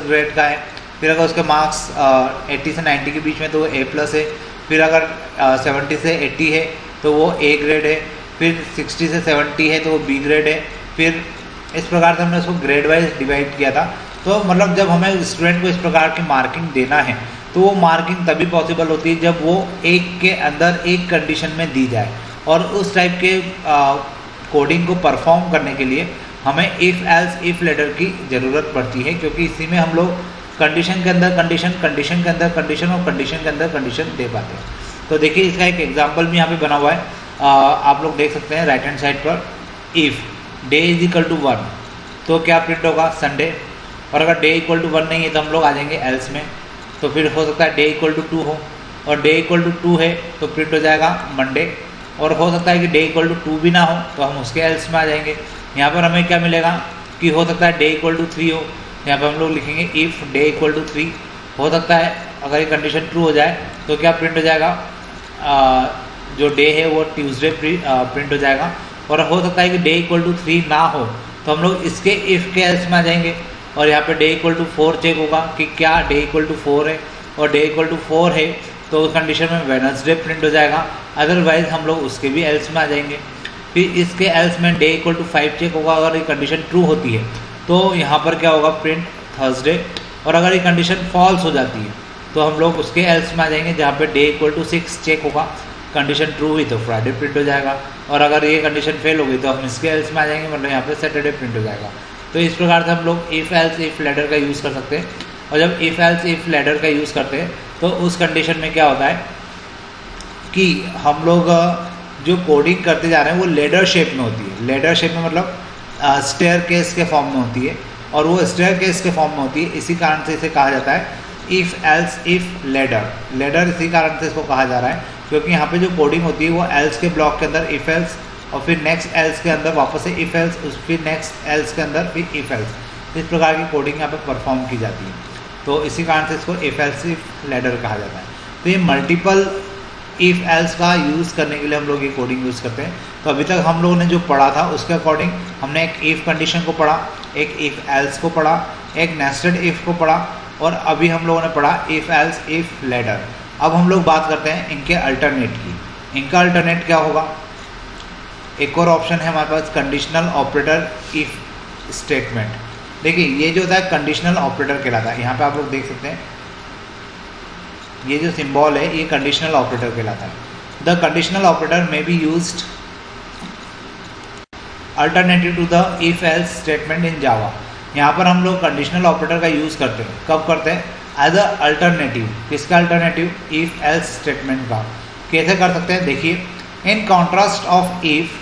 ग्रेड का है, फिर अगर उसके मार्क्स 80 से 90 के बीच में तो वो A+ है, फिर अगर 70 से 80 है तो वो A ग्रेड है, फिर 60 से 70 है तो वो B ग्रेड है। फिर इस प्रकार से हमने उसको ग्रेड वाइज डिवाइड किया था। तो मतलब जब हमें स्टूडेंट को इस प्रकार की मार्किंग देना है तो वो मार्किंग तभी पॉसिबल होती है जब वो एक के अंदर एक कंडीशन में दी जाए, और उस टाइप के कोडिंग को परफॉर्म करने के लिए हमें इफ़ एल्स इफ़ लेडर की ज़रूरत पड़ती है, क्योंकि इसी में हम लोग कंडीशन के अंदर कंडीशन, कंडीशन के अंदर कंडीशन और कंडीशन के अंदर कंडीशन दे पाते हैं। तो देखिए इसका एक एग्जाम्पल भी यहाँ पे बना हुआ है, आप लोग देख सकते हैं राइट हैंड साइड पर। If day is equal to 1 तो क्या प्रिंट होगा, संडे। और अगर डे इक्वल टू 1 नहीं है तो हम लोग आ जाएंगे एल्स में। तो फिर हो सकता है डे इक्वल टू 2 हो, और डे इक्वल टू 2 है तो प्रिंट हो जाएगा मंडे। और हो सकता है कि डे इक्वल टू 2 भी ना हो तो हम उसके एल्स में आ जाएंगे। यहाँ पर हमें क्या मिलेगा कि हो सकता है डे इक्वल टू 3 हो, यहाँ पर हम लोग लिखेंगे इफ़ डे इक्वल टू 3। हो सकता है अगर ये कंडीशन ट्रू हो जाए तो क्या प्रिंट हो जाएगा, जो डे है वो ट्यूसडे प्रिंट हो जाएगा। और हो सकता है कि डे इक्वल टू 3 ना हो तो हम लोग इसके इफ़ के एल्स में आ जाएंगे, और यहाँ पे डे इक्वल टू 4 चेक होगा कि क्या डे इक्वल टू 4 है, और डे इक्वल टू 4 है तो उस कंडीशन में वेडनेसडे प्रिंट हो जाएगा, अदरवाइज हम लोग उसके भी एल्स में आ जाएंगे। फिर इसके एल्स में डे इक्वल टू 5 चेक होगा, अगर ये कंडीशन ट्रू होती है तो यहाँ पर क्या होगा, प्रिंट थर्सडे। और अगर ये कंडीशन फॉल्स हो जाती है तो हम लोग उसके एल्स में आ जाएंगे, जहाँ पे डे इक्वल टू 6 चेक होगा, कंडीशन ट्रू हुई तो फ्राइडे प्रिंट हो जाएगा, और अगर ये कंडीशन फेल हो गई तो हम इसके एल्स में आ जाएंगे, मतलब यहाँ पे सैटरडे प्रिंट हो जाएगा। तो इस प्रकार से हम लोग इफ़ एल्स इफ़ लैडर का यूज़ कर सकते हैं। और जब इफ़ एल्स इफ़ लैडर का यूज़ करते हैं तो उस कंडीशन में क्या होता है कि हम लोग जो कोडिंग करते जा रहे हैं वो लेडर शेप में होती है। लेडर शेप में मतलब स्टेयर केस के फॉर्म में होती है, और वो स्टेयर केस के फॉर्म में होती है। इसी कारण से इसे कहा जाता है if else if ladder. Ladder इसी कारण से इसको कहा जा रहा है क्योंकि यहाँ पे जो कोडिंग होती है वो एल्स के ब्लॉक के अंदर इफ़ एल्स, और फिर नेक्स्ट एल्स के अंदर वापस से इफ़ एल्स, फिर नेक्स्ट एल्स के अंदर फिर इफ़ एल्स। इस प्रकार की कोडिंग यहाँ पे परफॉर्म की जाती है। तो इसी कारण से इसको इफ़ एल्स इफ़ लेडर कहा जाता है। तो ये मल्टीपल इफ़ एल्स का यूज़ करने के लिए हम लोग ये कोडिंग यूज़ करते हैं। तो अभी तक हम लोगों ने जो पढ़ा था उसके अकॉर्डिंग हमने एक इफ़ कंडीशन को पढ़ा, एक इफ़ एल्स को पढ़ा, एक नेस्टेड इफ़ को पढ़ा, और अभी हम लोगों ने पढ़ा इफ़ एल्स इफ़ लेडर। अब हम लोग बात करते हैं इनके अल्टरनेट की। इनका अल्टरनेट क्या होगा? एक और ऑप्शन है हमारे पास कंडीशनल ऑपरेटर इफ़ स्टेटमेंट। देखिए ये जो होता है कंडीशनल ऑपरेटर कहलाता है। यहाँ पे आप लोग देख सकते हैं ये जो सिंबल है ये कंडीशनल ऑपरेटर कहलाता है। The conditional operator may be used alternative to the if else statement in Java. यहाँ पर हम लोग कंडीशनल ऑपरेटर का यूज़ करते हैं। कब करते हैं? As a alternative. किसका अल्टरनेटिव? इफ एल्स स्टेटमेंट का। कैसे कर सकते हैं? देखिए, in contrast of if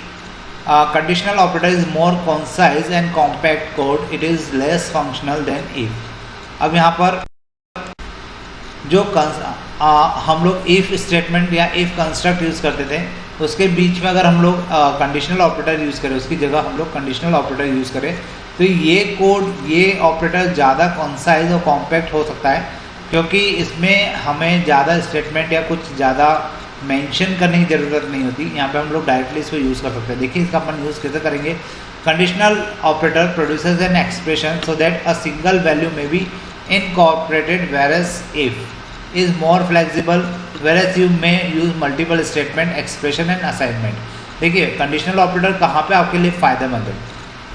conditional operator is more concise and compact code, it is less functional than if। अब यहाँ पर जो हम लोग इफ़ स्टेटमेंट या इफ़ कंस्ट्रक्ट यूज़ करते थे उसके बीच में अगर हम लोग कंडीशनल ऑपरेटर यूज़ करें, उसकी जगह हम लोग कंडीशनल ऑपरेटर यूज़ करें, तो ये कोड ये ऑपरेटर ज़्यादा कॉन्साइज और कॉम्पैक्ट हो सकता है, क्योंकि इसमें हमें ज़्यादा स्टेटमेंट या कुछ ज़्यादा मेंशन करने की ज़रूरत नहीं होती। यहाँ पे हम लोग डायरेक्टली इसको यूज़ कर सकते हैं। देखिए इसका अपन यूज़ कैसे करेंगे। Conditional operator produces an expression so that a single value may be incorporated, whereas if is more flexible, whereas you may use multiple statement, expression and assignment। देखिए कंडीशनल ऑपरेटर कहाँ पे आपके लिए फ़ायदेमंद है?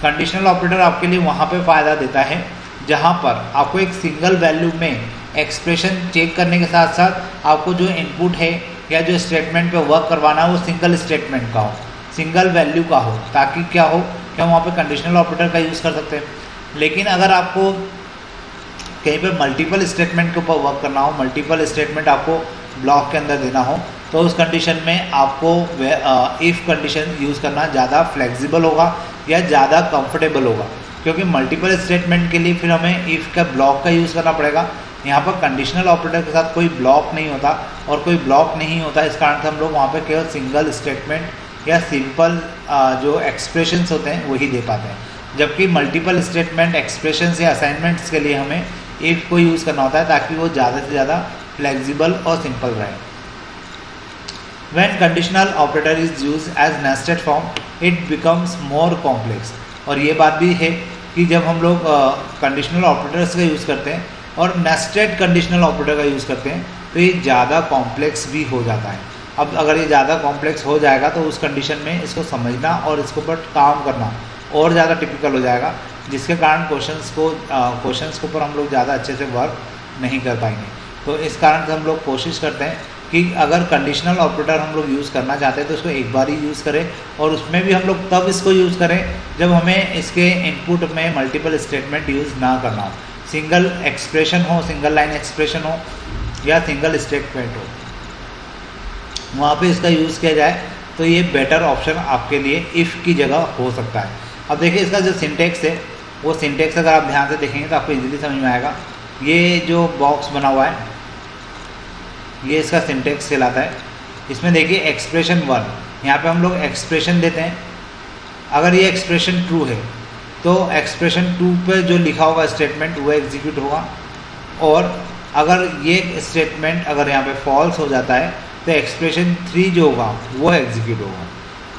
कंडीशनल ऑपरेटर आपके लिए वहाँ पे फ़ायदा देता है जहाँ पर आपको एक सिंगल वैल्यू में एक्सप्रेशन चेक करने के साथ साथ आपको जो इनपुट है या जो स्टेटमेंट पे वर्क करवाना है वो सिंगल स्टेटमेंट का हो, सिंगल वैल्यू का हो, ताकि क्या हो कि हम वहाँ पे कंडीशनल ऑपरेटर का यूज़ कर सकते हैं। लेकिन अगर आपको कहीं पे मल्टीपल स्टेटमेंट के ऊपर वर्क करना हो, मल्टीपल स्टेटमेंट आपको ब्लॉक के अंदर देना हो, तो उस कंडीशन में आपको इफ़ कंडीशन यूज़ करना ज़्यादा फ्लेक्सिबल होगा या ज़्यादा कंफर्टेबल होगा, क्योंकि मल्टीपल स्टेटमेंट के लिए फिर हमें इफ़ का ब्लॉक का यूज़ करना पड़ेगा। यहाँ पर कंडीशनल ऑपरेटर के साथ कोई ब्लॉक नहीं होता, और कोई ब्लॉक नहीं होता इस कारण से हम लोग वहाँ पे केवल सिंगल स्टेटमेंट या सिंपल जो एक्सप्रेशंस होते हैं वही दे पाते हैं। जबकि मल्टीपल स्टेटमेंट, एक्सप्रेशंस या असाइनमेंट्स के लिए हमें इफ़ को यूज़ करना होता है ताकि वो ज़्यादा से ज़्यादा फ्लेक्सिबल और सिंपल रहे। When conditional operator is use as nested form it becomes more complex. और ये बात भी है कि जब हम लोग कंडीशनल ऑपरेटर्स का यूज़ करते हैं और नेस्टेड कंडीशनल ऑपरेटर का यूज़ करते हैं तो ये ज़्यादा कॉम्प्लेक्स भी हो जाता है। अब अगर ये ज़्यादा कॉम्प्लेक्स हो जाएगा तो उस कंडीशन में इसको समझना और इसके ऊपर काम करना और ज़्यादा टिपिकल हो जाएगा, जिसके कारण क्वेश्चंस के ऊपर हम लोग ज़्यादा अच्छे से वर्क नहीं कर पाएंगे। तो इस कारण से हम लोग कोशिश करते हैं कि अगर कंडीशनल ऑपरेटर हम लोग यूज़ करना चाहते हैं तो इसको एक बार ही यूज़ करें, और उसमें भी हम लोग तब इसको यूज़ करें जब हमें इसके इनपुट में मल्टीपल स्टेटमेंट यूज़ ना करना हो, सिंगल एक्सप्रेशन हो, सिंगल लाइन एक्सप्रेशन हो या सिंगल स्टेटमेंट हो, वहाँ पे इसका यूज़ किया जाए तो ये बेटर ऑप्शन आपके लिए इफ़ की जगह हो सकता है। अब देखिए इसका जो सिंटेक्स है वो सिंटेक्स अगर आप ध्यान से देखेंगे तो आपको इजीली समझ में आएगा। ये जो बॉक्स बना हुआ है ये इसका सिंटेक्स कहलाता है। इसमें देखिए एक्सप्रेशन 1, यहाँ पे हम लोग एक्सप्रेशन देते हैं। अगर ये एक्सप्रेशन ट्रू है तो एक्सप्रेशन 2 पे जो लिखा होगा स्टेटमेंट वो एग्जीक्यूट होगा, और अगर ये स्टेटमेंट अगर यहाँ पे फॉल्स हो जाता है तो एक्सप्रेशन 3 जो होगा वो एग्जीक्यूट होगा।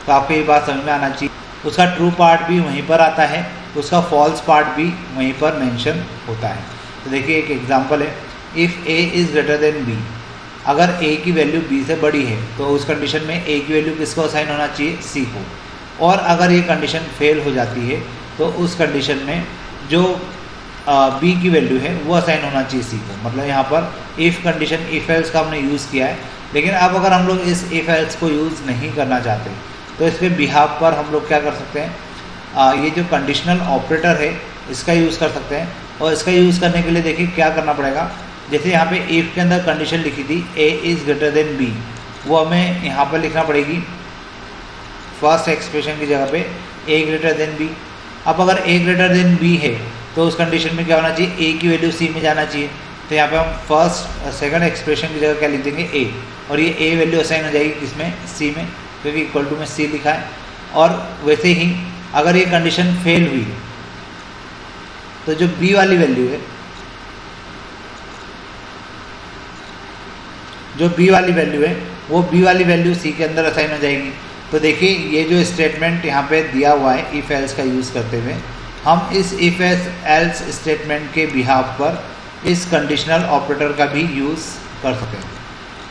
तो आपको ये बात समझ में आना चाहिए। उसका ट्रू पार्ट भी वहीं पर आता है, उसका फॉल्स पार्ट भी वहीं पर मेंशन होता है। तो देखिए एक एग्जांपल है, if a is greater then b, अगर a की वैल्यू b से बड़ी है तो उस कंडीशन में a की वैल्यू किसको असाइन होना चाहिए? c को। और अगर ये कंडीशन फेल हो जाती है तो उस कंडीशन में जो बी की वैल्यू है वो असाइन होना चाहिए सी को। मतलब यहाँ पर इफ़ कंडीशन इफ़ एल्स का हमने यूज़ किया है, लेकिन अब अगर हम लोग इस इफ़ एल्स को यूज़ नहीं करना चाहते तो इसके बिहाफ पर हम लोग क्या कर सकते हैं, ये जो कंडीशनल ऑपरेटर है इसका यूज़ कर सकते हैं। और इसका यूज़ करने के लिए देखिए क्या करना पड़ेगा। जैसे यहाँ पे इफ़ के अंदर कंडीशन लिखी थी a is greater than b, वो हमें यहाँ पर लिखना पड़ेगी फर्स्ट एक्सप्रेशन की जगह पे ए ग्रेटर देन बी। अब अगर ए ग्रेटर देन बी है तो उस कंडीशन में क्या होना चाहिए, ए की वैल्यू सी में जाना चाहिए। तो यहाँ पे हम फर्स्ट सेकंड एक्सप्रेशन की जगह क्या लिख देंगे ए, और ये ए वैल्यू असाइन हो जाएगी किसमें, सी में, क्योंकि इक्वल टू में सी लिखा है। और वैसे ही अगर ये कंडीशन फेल हुई तो जो बी वाली वैल्यू है, जो बी वाली वैल्यू है वो बी वाली वैल्यू सी के अंदर असाइन हो जाएगी। तो देखिए ये जो स्टेटमेंट यहाँ पे दिया हुआ है इफ़ एल्स का यूज़ करते हुए, हम इस इफ़ एल्स स्टेटमेंट के बिहाफ पर इस कंडीशनल ऑपरेटर का भी यूज़ कर सकते हैं।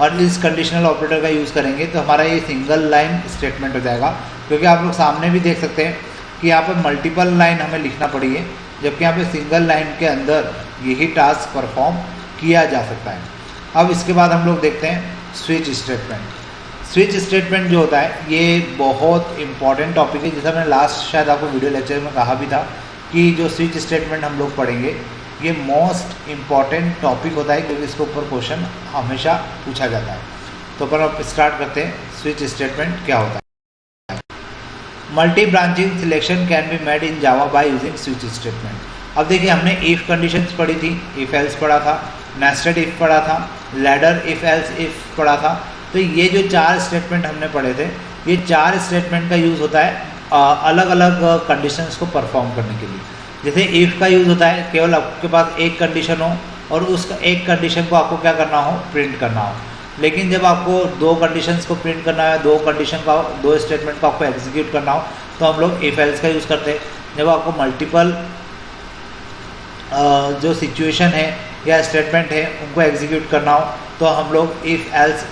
और इस कंडीशनल ऑपरेटर का यूज़ करेंगे तो हमारा ये सिंगल लाइन स्टेटमेंट हो जाएगा, क्योंकि आप लोग सामने भी देख सकते हैं कि यहाँ पर मल्टीपल लाइन हमें लिखना पड़ी है, जबकि यहाँ पे सिंगल लाइन के अंदर यही टास्क परफॉर्म किया जा सकता है। अब इसके बाद हम लोग देखते हैं स्विच स्टेटमेंट। स्विच स्टेटमेंट जो होता है ये बहुत इंपॉर्टेंट टॉपिक है, जैसा मैंने लास्ट शायद आपको वीडियो लेक्चर में कहा भी था कि जो स्विच स्टेटमेंट हम लोग पढ़ेंगे ये मोस्ट इम्पॉर्टेंट टॉपिक होता है, क्योंकि इसके ऊपर क्वेश्चन हमेशा पूछा जाता है। तो पर अब स्टार्ट करते हैं स्विच स्टेटमेंट क्या होता है। Multi branching selection can be made in Java by using switch statement. अब देखिए हमने इफ़ कंडीशंस पढ़ी थी, इफ़ एल्स पढ़ा था, नेस्टेड इफ़ पढ़ा था, लैडर इफ़ एल्स इफ़ पढ़ा था। तो ये जो 4 स्टेटमेंट हमने पढ़े थे, ये 4 स्टेटमेंट का यूज़ होता है अलग अलग कंडीशंस को परफॉर्म करने के लिए। जैसे इफ़ का यूज़ होता है केवल आपके पास एक कंडीशन हो और उस एक कंडीशन को आपको क्या करना हो, प्रिंट करना हो। लेकिन जब आपको 2 कंडीशंस को प्रिंट करना है, 2 कंडीशन का 2 स्टेटमेंट को आपको एग्जीक्यूट करना हो, तो हम लोग इफ़ एल्स का यूज़ करते हैं। जब आपको मल्टीपल जो सिचुएशन है या स्टेटमेंट है उनको एग्जीक्यूट करना हो तो हम लोग इफ़ एल्स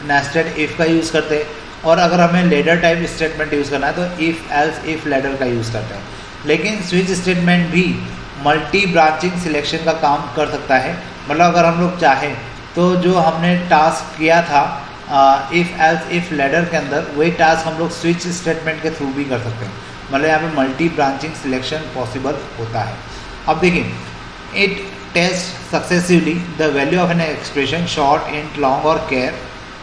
नेस्टेड इफ़ का यूज़ करते हैं। और अगर हमें लेडर टाइप स्टेटमेंट यूज़ करना है तो इफ़ एल्स इफ़ लेडर का यूज़ करते हैं। लेकिन स्विच स्टेटमेंट भी मल्टी ब्रांचिंग सिलेक्शन का काम कर सकता है। मतलब अगर हम लोग चाहें तो जो हमने टास्क किया था इफ़ एल्स इफ़ लेडर के अंदर, वही टास्क हम लोग स्विच स्टेटमेंट के थ्रू भी कर सकते हैं। मतलब यहाँ पे मल्टी ब्रांचिंग सिलेक्शन पॉसिबल होता है। अब देखिए, it taste successively the value of an expression short int long और केयर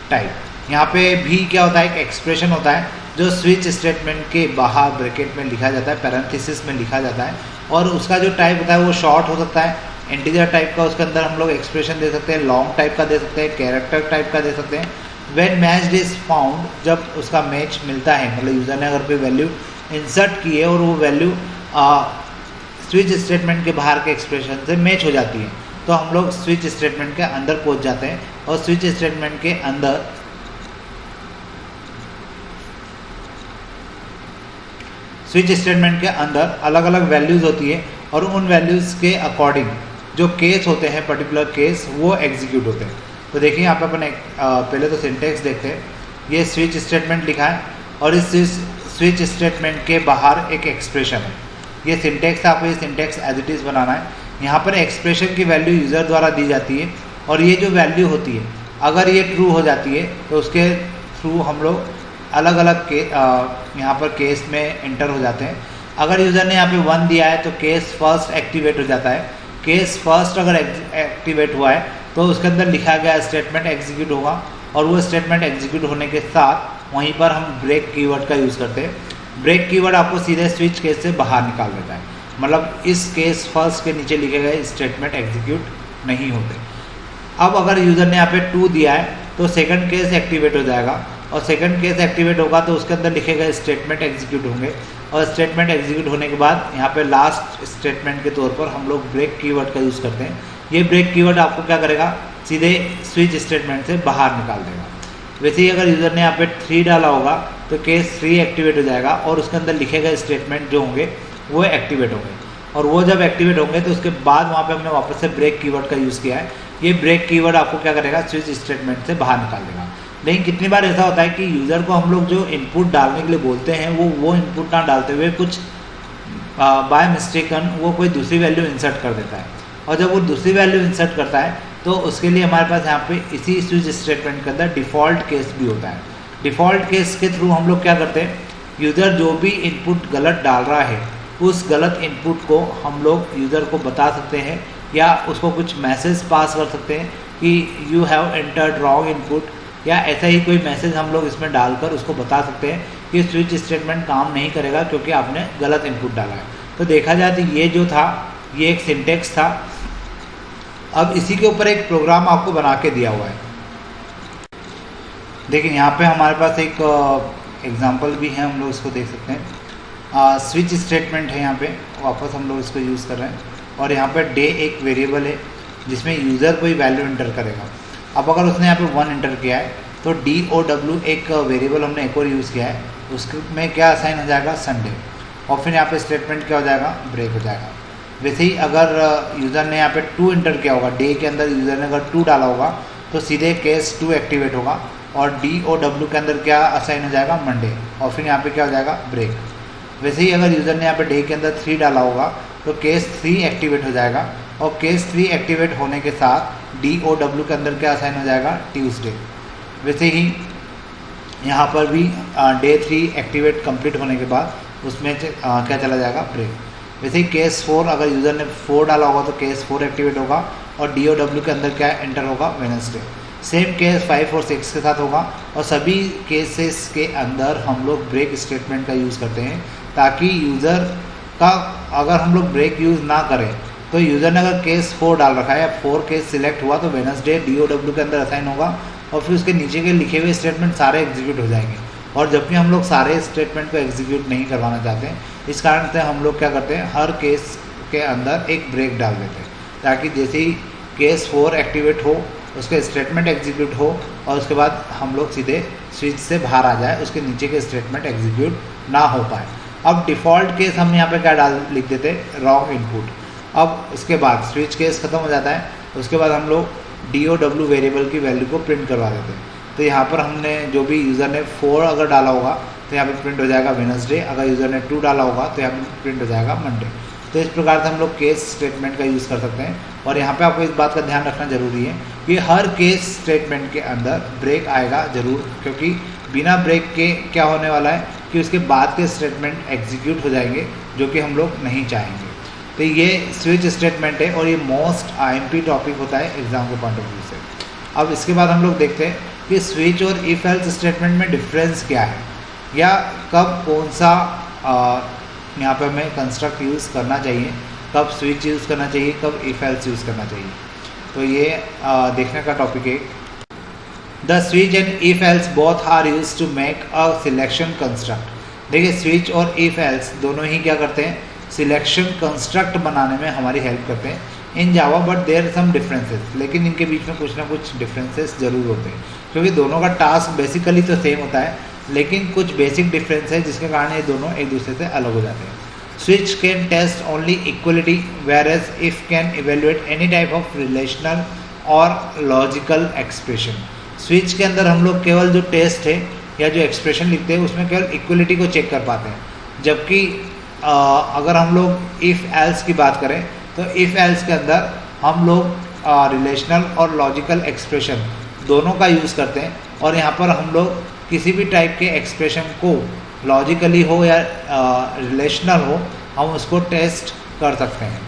टाइप। यहाँ पे भी क्या होता है, एक एक्सप्रेशन होता है जो स्विच स्टेटमेंट के बाहर ब्रैकेट में लिखा जाता है, पैरेंथेसिस में लिखा जाता है, और उसका जो टाइप होता है वो शॉर्ट हो सकता है, इंटीजर टाइप का उसके अंदर हम लोग एक्सप्रेशन दे सकते हैं, लॉन्ग टाइप का दे सकते हैं, कैरेक्टर टाइप का दे सकते हैं। व्हेन मैच्ड इज फाउंड, जब उसका मैच मिलता है, मतलब यूज़र ने अगर कोई वैल्यू इंसर्ट की है और वो वैल्यू स्विच स्टेटमेंट के बाहर के एक्सप्रेशन से मैच हो जाती है, तो हम लोग स्विच स्टेटमेंट के अंदर पहुंच जाते हैं। और स्विच स्टेटमेंट के अंदर अलग अलग वैल्यूज़ होती है, और उन वैल्यूज़ के अकॉर्डिंग जो केस होते हैं, पर्टिकुलर केस, वो एग्जीक्यूट होते हैं। तो देखिए यहाँ पे अपन पहले तो सिंटेक्स देखते हैं। ये स्विच स्टेटमेंट लिखा है और इस स्विच स्टेटमेंट के बाहर एक एक्सप्रेशन है। ये सिंटेक्स, आपको ये सिंटेक्स एज इट इज़ बनाना है। यहाँ पर एक्सप्रेशन की वैल्यू यूज़र द्वारा दी जाती है, और ये जो वैल्यू होती है अगर ये ट्रू हो जाती है तो उसके थ्रू हम लोग अलग अलग यहाँ पर केस में एंटर हो जाते हैं। अगर यूज़र ने यहाँ पे 1 दिया है तो केस फर्स्ट एक्टिवेट हो जाता है। केस फर्स्ट अगर एक्टिवेट हुआ है तो उसके अंदर लिखा गया स्टेटमेंट एग्जीक्यूट होगा, और वो स्टेटमेंट एग्जीक्यूट होने के साथ वहीं पर हम ब्रेक कीवर्ड का यूज़ करते हैं। ब्रेक कीवर्ड आपको सीधे स्विच केस से बाहर निकाल देता है, मतलब इस केस फर्स्ट के नीचे लिखे गए स्टेटमेंट एग्जीक्यूट नहीं होते। अब अगर यूज़र ने यहाँ पे 2 दिया है तो सेकंड केस एक्टिवेट हो जाएगा, और सेकंड केस एक्टिवेट होगा तो उसके अंदर लिखे गए स्टेटमेंट एग्जीक्यूट होंगे, और स्टेटमेंट एग्जीक्यूट होने के बाद यहाँ पे लास्ट स्टेटमेंट के तौर पर हम लोग ब्रेक कीवर्ड का यूज़ करते हैं। ये ब्रेक कीवर्ड आपको क्या करेगा, सीधे स्विच स्टेटमेंट से बाहर निकाल देगा। वैसे ही अगर यूज़र ने यहाँ पे 3 डाला होगा तो केस 3 एक्टिवेट हो जाएगा, और उसके अंदर लिखे गए स्टेटमेंट जो होंगे वो एक्टिवेट होंगे, और वो जब एक्टिवेट होंगे तो उसके बाद वहाँ पे हमने वापस से ब्रेक कीवर्ड का यूज़ किया है। ये ब्रेक कीवर्ड आपको क्या करेगा, स्विच स्टेटमेंट से बाहर निकाल देगा। लेकिन कितनी बार ऐसा होता है कि यूज़र को हम लोग जो इनपुट डालने के लिए बोलते हैं वो इनपुट ना डालते हुए कुछ बाय मिस्टेकन वो कोई दूसरी वैल्यू इंसर्ट कर देता है, और जब वो दूसरी वैल्यू इंसर्ट करता है तो उसके लिए हमारे पास यहाँ पे इसी स्विच स्टेटमेंट के अंदर डिफ़ॉल्ट केस भी होता है। डिफ़ॉल्ट केस के थ्रू हम लोग क्या करते हैं, यूज़र जो भी इनपुट गलत डाल रहा है उस गलत इनपुट को हम लोग यूज़र को बता सकते हैं, या उसको कुछ मैसेज पास कर सकते हैं कि you have entered wrong input, या ऐसा ही कोई मैसेज हम लोग इसमें डालकर उसको बता सकते हैं कि स्विच स्टेटमेंट काम नहीं करेगा क्योंकि आपने गलत इनपुट डाला है। तो देखा जाए तो ये जो था ये एक सिंटेक्स था। अब इसी के ऊपर एक प्रोग्राम आपको बना के दिया हुआ है। देखिए यहाँ पे हमारे पास एक एग्जांपल भी है, हम लोग इसको देख सकते हैं। स्विच स्टेटमेंट है यहाँ पे, वापस हम लोग इसको यूज़ कर रहे हैं, और यहाँ पे डे एक वेरिएबल है जिसमें यूज़र कोई वैल्यू इंटर करेगा। अब अगर उसने यहाँ पे 1 इंटर किया है तो DOW एक वेरिएबल हमने एक और यूज़ किया है, उसमें क्या असाइन हो जाएगा, संडे, और फिर यहाँ पे स्टेटमेंट क्या हो जाएगा, ब्रेक हो जाएगा। वैसे ही अगर यूज़र ने यहाँ पे 2 इंटर किया होगा, डे के अंदर यूज़र ने अगर 2 डाला होगा तो सीधे केस 2 एक्टिवेट होगा, और DOW के अंदर क्या असाइन हो जाएगा, मंडे, और फिर यहाँ पे क्या हो जाएगा, ब्रेक। वैसे ही अगर यूज़र ने यहाँ पे डे के अंदर 3 डाला होगा तो केस 3 एक्टिवेट हो जाएगा, और केस 3 एक्टिवेट होने के साथ DOW के अंदर क्या असाइन हो जाएगा, ट्यूसडे। वैसे ही यहाँ पर भी डे 3 एक्टिवेट कंप्लीट होने के बाद उसमें क्या चला जाएगा, ब्रेक। वैसे ही केस 4 अगर यूज़र ने 4 डाला होगा तो केस 4 एक्टिवेट होगा, और DOW के अंदर क्या एंटर होगा, वेडनेसडे। सेम केस 5 और 6 के साथ होगा, और सभी केसेस के अंदर हम लोग ब्रेक स्टेटमेंट का यूज़ करते हैं, ताकि यूज़र का अगर हम लोग ब्रेक यूज़ ना करें तो यूज़र ने अगर केस 4 डाल रखा है या 4 केस सिलेक्ट हुआ तो वेडनेसडे DOW के अंदर असाइन होगा, और फिर उसके नीचे के लिखे हुए स्टेटमेंट सारे एग्जीक्यूट हो जाएंगे। और जब भी हम लोग सारे स्टेटमेंट को एग्जीक्यूट नहीं करवाना चाहते हैं, इस कारण से हम लोग क्या करते हैं, हर केस के अंदर एक ब्रेक डाल देते हैं, ताकि जैसे ही केस 4 एक्टिवेट हो उसके स्टेटमेंट एग्जीक्यूट हो, और उसके बाद हम लोग सीधे स्विच से बाहर आ जाए, उसके नीचे के स्टेटमेंट एग्जीक्यूट ना हो पाए। अब डिफ़ॉल्ट केस हम यहाँ पे क्या लिख देते हैं, रॉन्ग इनपुट। अब उसके बाद स्विच केस ख़त्म हो जाता है, उसके बाद हम लोग DOW वेरिएबल की वैल्यू को प्रिंट करवा देते हैं। तो यहाँ पर हमने जो भी यूज़र ने 4 अगर डाला होगा तो यहाँ पे प्रिंट हो जाएगा वेडनेसडे, अगर यूज़र ने 2 डाला होगा तो यहाँ पे प्रिंट हो जाएगा मंडे। तो इस प्रकार से हम लोग केस स्टेटमेंट का यूज़ कर सकते हैं। और यहाँ पे आपको इस बात का ध्यान रखना ज़रूरी है कि हर केस स्टेटमेंट के अंदर ब्रेक आएगा ज़रूर, क्योंकि बिना ब्रेक के क्या होने वाला है कि उसके बाद के स्टेटमेंट एग्जीक्यूट हो जाएंगे, जो कि हम लोग नहीं चाहेंगे। तो ये स्विच स्टेटमेंट है, और ये मोस्ट IMP टॉपिक होता है एग्ज़ाम के पॉइंट ऑफ व्यू से। अब इसके बाद हम लोग देखते हैं कि स्विच और इफ एल्स स्टेटमेंट में डिफरेंस क्या है, या कब कौन सा यहाँ पे हमें कंस्ट्रक्ट यूज़ करना चाहिए, कब स्विच यूज़ करना चाहिए, कब इफ एल्स यूज़ करना चाहिए। तो ये देखने का टॉपिक है। The switch and if else both are use to make a selection construct. देखिए स्विच और इफ एल्स दोनों ही क्या करते हैं, सिलेक्शन कंस्ट्रक्ट बनाने में हमारी हेल्प करते हैं in Java, but there are some differences. लेकिन इनके बीच में कुछ ना कुछ डिफरेंसेस ज़रूर होते हैं, क्योंकि दोनों का टास्क बेसिकली तो सेम होता है, लेकिन कुछ बेसिक डिफरेंस है जिसके कारण ये दोनों एक दूसरे से अलग हो जाते हैं। Switch can test only equality, whereas if can evaluate any type of relational और लॉजिकल एक्सप्रेशन। स्विच के अंदर हम लोग केवल जो टेस्ट है या जो एक्सप्रेशन लिखते हैं उसमें केवल इक्वलिटी को चेक कर पाते हैं, जबकि अगर हम लोग इफ़ एल्स की बात करें तो इफ़ एल्स के अंदर हम लोग रिलेशनल और लॉजिकल एक्सप्रेशन दोनों का यूज़ करते हैं, और यहाँ पर हम लोग किसी भी टाइप के एक्सप्रेशन को लॉजिकली हो या रिलेशनल हो, हम उसको टेस्ट कर सकते हैं।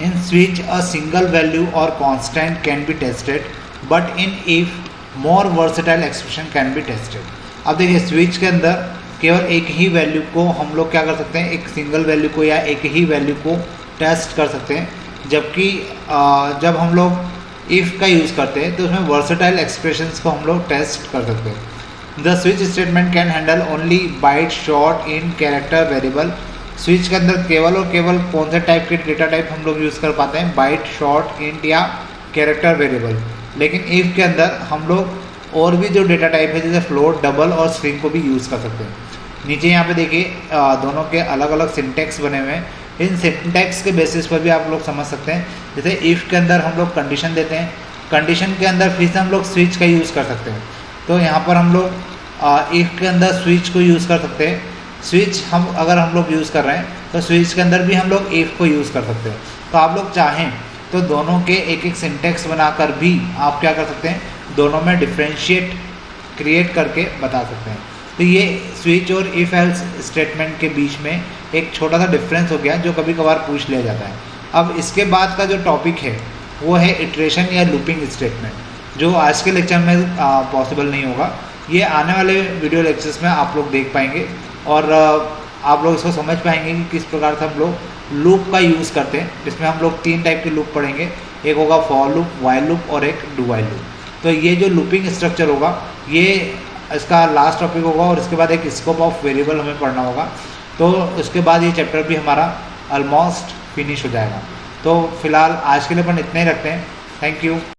इन स्विच अ सिंगल वैल्यू और constant can be tested, but in if more versatile expression can be tested. अब देखिए स्विच के अंदर केवल एक ही वैल्यू को हम लोग क्या कर सकते हैं, एक सिंगल वैल्यू को या एक ही वैल्यू को टेस्ट कर सकते हैं, जबकि जब हम लोग इफ़ का यूज़ करते हैं तो उसमें वर्सेटाइल एक्सप्रेशंस को हम लोग टेस्ट कर सकते हैं। The switch statement can handle only byte, short, int, character, variable. Switch के अंदर केवल और केवल कौन से टाइप के डेटा टाइप हम लोग यूज़ कर पाते हैं, बाइट, शॉर्ट, इंट या कैरेक्टर, वेरिएबल। लेकिन इफ़ के अंदर हम लोग और भी जो डेटा टाइप है जैसे फ्लोट, डबल और स्ट्रिंग को भी यूज़ कर सकते हैं। नीचे यहाँ पे देखिए दोनों के अलग अलग सिंटेक्स बने हुए हैं, इन सिंटेक्स के बेसिस पर भी आप लोग समझ सकते हैं। जैसे इफ़ के अंदर हम लोग कंडीशन देते हैं, कंडीशन के अंदर फिर से हम लोग स्विच का यूज़ कर सकते हैं। तो यहाँ पर हम लोग इफ़ के अंदर स्विच को यूज़ कर सकते हैं, स्विच अगर हम लोग यूज़ कर रहे हैं तो स्विच के अंदर भी हम लोग इफ़ को यूज़ कर सकते हैं। तो आप लोग चाहें तो दोनों के एक एक सिंटेक्स बनाकर भी आप क्या कर सकते हैं, दोनों में डिफ्रेंशिएट क्रिएट करके बता सकते हैं। तो ये स्विच और इफ़ एल्स स्टेटमेंट के बीच में एक छोटा सा डिफरेंस हो गया जो कभी कभार पूछ लिया जाता है। अब इसके बाद का जो टॉपिक है वो है इटरेशन या लूपिंग स्टेटमेंट, जो आज के लेक्चर में पॉसिबल नहीं होगा। ये आने वाले वीडियो लेक्चर्स में आप लोग देख पाएंगे और आप लोग इसको समझ पाएंगे कि किस प्रकार से हम लोग लूप का यूज़ करते हैं, जिसमें हम लोग 3 टाइप के लूप पढ़ेंगे। एक होगा फॉर लूप, वाइल लूप और एक डू वाइल लूप। तो ये जो लूपिंग स्ट्रक्चर होगा ये इसका लास्ट टॉपिक होगा और इसके बाद एक स्कोप ऑफ वेरिएबल हमें पढ़ना होगा। तो उसके बाद ये चैप्टर भी हमारा ऑलमोस्ट फिनिश हो जाएगा। तो फिलहाल आज के लिए अपन इतना ही रखते हैं। Thank you.